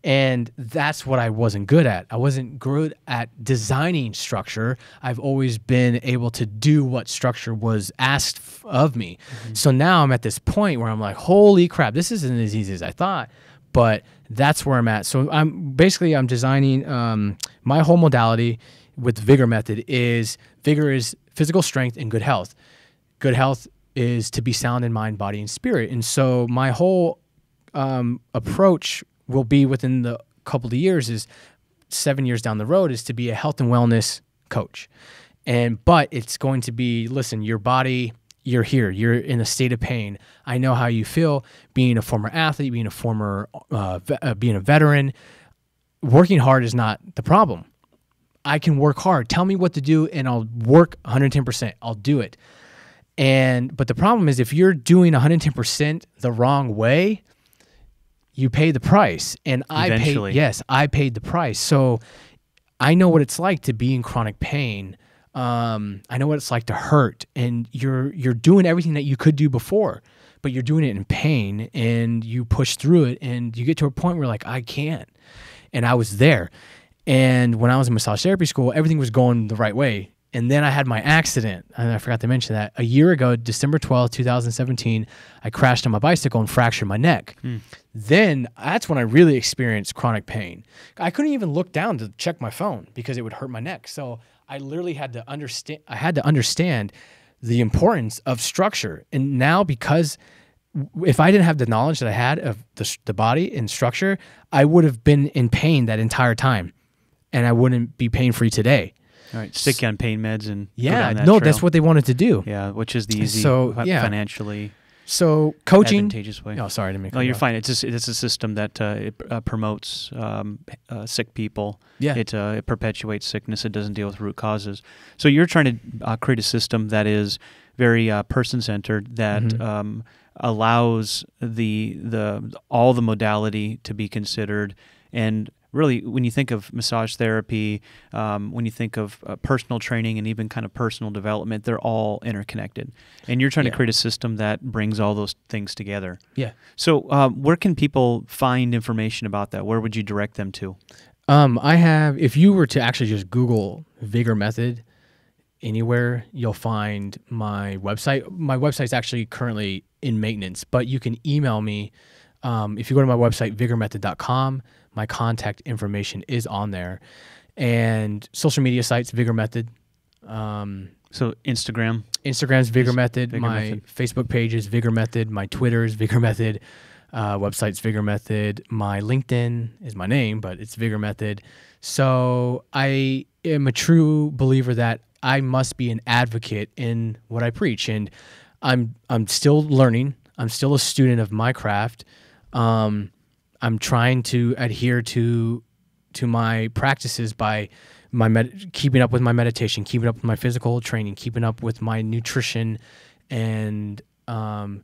And that's what I wasn't good at. I wasn't good at designing structure. I've always been able to do what structure was asked of me. Mm-hmm. So now I'm at this point where I'm like, holy crap, this isn't as easy as I thought. But that's where I'm at. So I'm designing my whole modality with the Vigor method is physical strength and good health. Good health is to be sound in mind, body, and spirit. And so my whole approach will be within the couple of years, is 7 years down the road, is to be a health and wellness coach. But it's going to be, listen, your body, you're here, you're in a state of pain. I know how you feel being a former athlete, being a veteran. Working hard is not the problem. I can work hard. Tell me what to do and I'll work 110%. I'll do it. But the problem is, if you're doing 110% the wrong way, you pay the price. And I paid the price. So I know what it's like to be in chronic pain. I know what it's like to hurt, and you're doing everything that you could do before, but you're doing it in pain, and you push through it, and you get to a point where like, I can't. And I was there. And when I was in massage therapy school, everything was going the right way. And then I had my accident, and I forgot to mention that. A year ago, December 12th, 2017, I crashed on my bicycle and fractured my neck. Then that's when I really experienced chronic pain. I couldn't even look down to check my phone because it would hurt my neck. So I literally had to understand the importance of structure. And now, because if I didn't have the knowledge that I had of the body and structure, I would have been in pain that entire time, and I wouldn't be pain-free today. All right, stick you on pain meds and go Yeah, down that no, trail. that's what they wanted to do. Yeah, which is the easy, financially So coaching, advantageous way. Oh, sorry, I didn't make. No, you're fine. It's a system that promotes sick people. Yeah. It perpetuates sickness. It doesn't deal with root causes. So you're trying to create a system that is very person-centered, that allows all the modality to be considered. And really, when you think of massage therapy, when you think of personal training and even kind of personal development, they're all interconnected. And you're trying to create a system that brings all those things together. Yeah. So where can people find information about that? Where would you direct them to? If you were to actually just Google Vigor Method anywhere, you'll find my website. My website's actually currently in maintenance, but you can email me. If you go to my website, vigormethod.com, my contact information is on there. And social media sites, Vigor Method. So Instagram's Vigor Method. My Facebook page is Vigor Method. My Twitter is Vigor Method. Website's Vigor Method. My LinkedIn is my name, but it's Vigor Method. So I am a true believer that I must be an advocate in what I preach. And I'm still learning. I'm still a student of my craft. I'm trying to adhere to my practices by keeping up with my meditation, keeping up with my physical training, keeping up with my nutrition, and then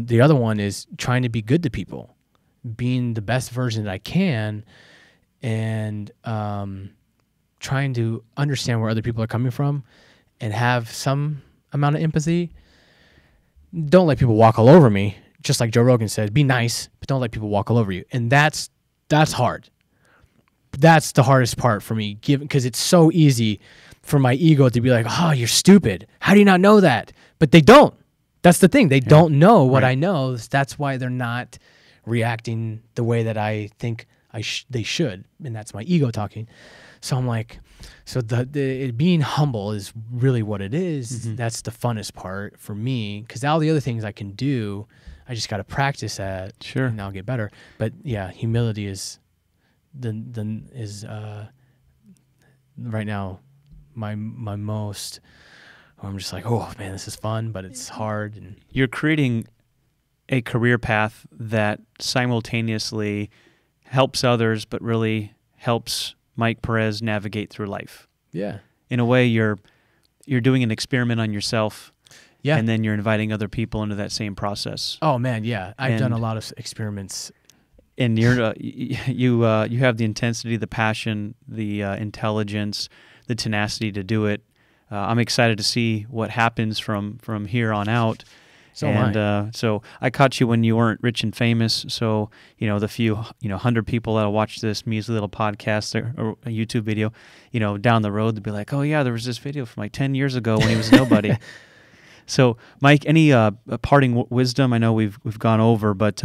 the other one is trying to be good to people, being the best version that I can, and trying to understand where other people are coming from and have some amount of empathy. Don't let people walk all over me. Just like Joe Rogan said, be nice, but don't let people walk all over you. And that's hard. That's the hardest part for me, because it's so easy for my ego to be like, oh, you're stupid. How do you not know that? But they don't. That's the thing. They don't know what I know. That's why they're not reacting the way that I think they should. And that's my ego talking. So I'm like, being humble is really what it is. That's the funnest part for me, because all the other things I can do, I just got to practice at. Sure. And I'll get better. But yeah, humility is right now my most. I'm just like, oh man, this is fun, but it's hard. And you're creating a career path that simultaneously helps others, but really helps Mike Perez navigate through life. Yeah. In a way, you're doing an experiment on yourself. Yeah. And then you're inviting other people into that same process. Oh man, yeah. I've done a lot of experiments. And you have the intensity, the passion, the intelligence, the tenacity to do it. I'm excited to see what happens from here on out. So am I. So I caught you when you weren't rich and famous. So the few 100 people that'll watch this measly little podcast or a YouTube video, down the road, they'll be like, oh yeah, there was this video from like 10 years ago when he was nobody. So, Mike, any parting wisdom? I know we've gone over, but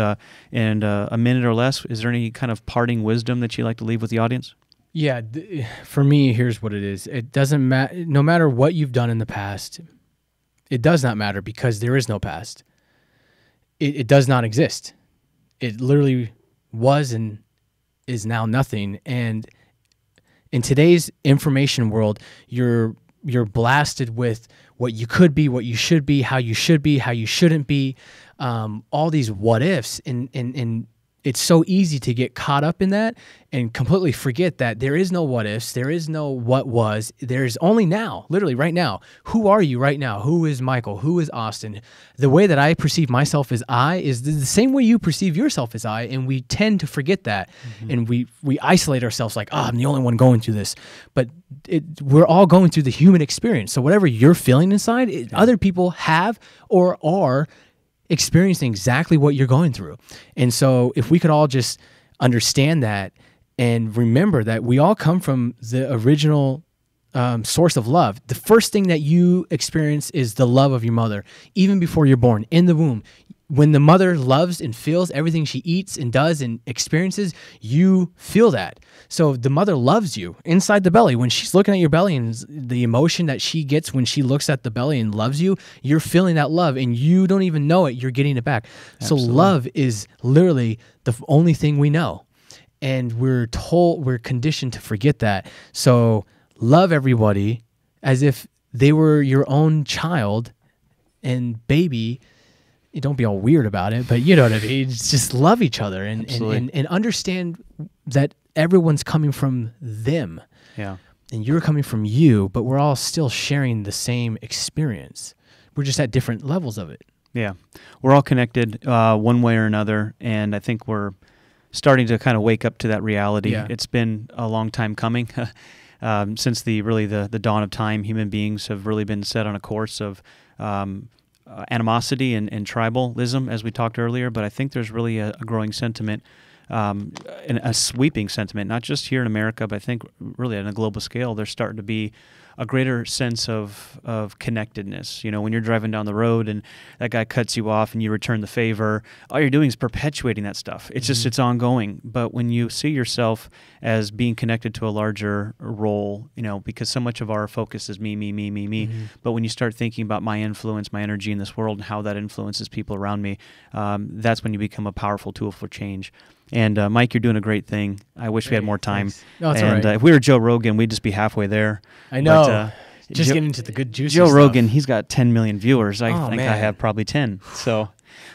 in a minute or less, is there any kind of parting wisdom that you'd like to leave with the audience? Yeah, for me, here's what it is. It doesn't matter. No matter what you've done in the past, it does not matter, because there is no past. It does not exist. It literally was and is now nothing. And in today's information world, you're blasted with what you could be, what you should be, how you shouldn't be, all these what ifs, and it's so easy to get caught up in that and completely forget that there is no what ifs, there is no what was, there's only now, literally right now. Who are you right now? Who is Michael? Who is Austin? The way that I perceive myself as I is the same way you perceive yourself as I, and we tend to forget that, and we isolate ourselves like, I'm the only one going through this, but we're all going through the human experience. So whatever you're feeling inside, other people have or are experiencing exactly what you're going through. And so if we could all just understand that and remember that we all come from the original source of love. The first thing that you experience is the love of your mother, even before you're born, in the womb. When the mother loves and feels everything she eats and does and experiences, you feel that. So the mother loves you inside the belly. When she's looking at your belly and the emotion that she gets when she looks at the belly and loves you, you're feeling that love and you don't even know it. You're getting it back. Absolutely. So love is literally the only thing we know. And we're conditioned to forget that. So love everybody as if they were your own child and baby. Don't be all weird about it, but you know what I mean? Just love each other and understand that everyone's coming from them. Yeah. And you're coming from you, but we're all still sharing the same experience. We're just at different levels of it. Yeah. We're all connected one way or another, and I think we're starting to kind of wake up to that reality. Yeah. It's been a long time coming. Since the dawn of time, human beings have really been set on a course of animosity and tribalism, as we talked earlier, but I think there's really a growing sentiment, and a sweeping sentiment, not just here in America, but I think really on a global scale, there's starting to be a greater sense of connectedness. You know, when you're driving down the road and that guy cuts you off and you return the favor, all you're doing is perpetuating that stuff. It's just, it's ongoing. But when you see yourself as being connected to a larger role, you know, because so much of our focus is me. But when you start thinking about my influence, my energy in this world and how that influences people around me, that's when you become a powerful tool for change. And Mike, you're doing a great thing. I wish we had more time. No, it's all right. If we were Joe Rogan, we'd just be halfway there. I know. But, just getting into the good juicy Joe stuff. Rogan, he's got 10 million viewers. I think I have probably 10. So,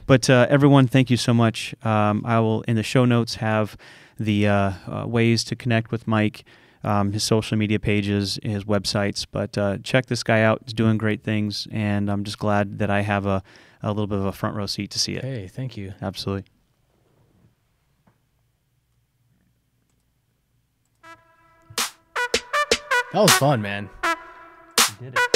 but everyone, thank you so much. I will, in the show notes, have the ways to connect with Mike, his social media pages, his websites. But check this guy out. He's doing great things, and I'm just glad that I have a little bit of a front row seat to see it. Hey, thank you. Absolutely. That was fun, man. You did it.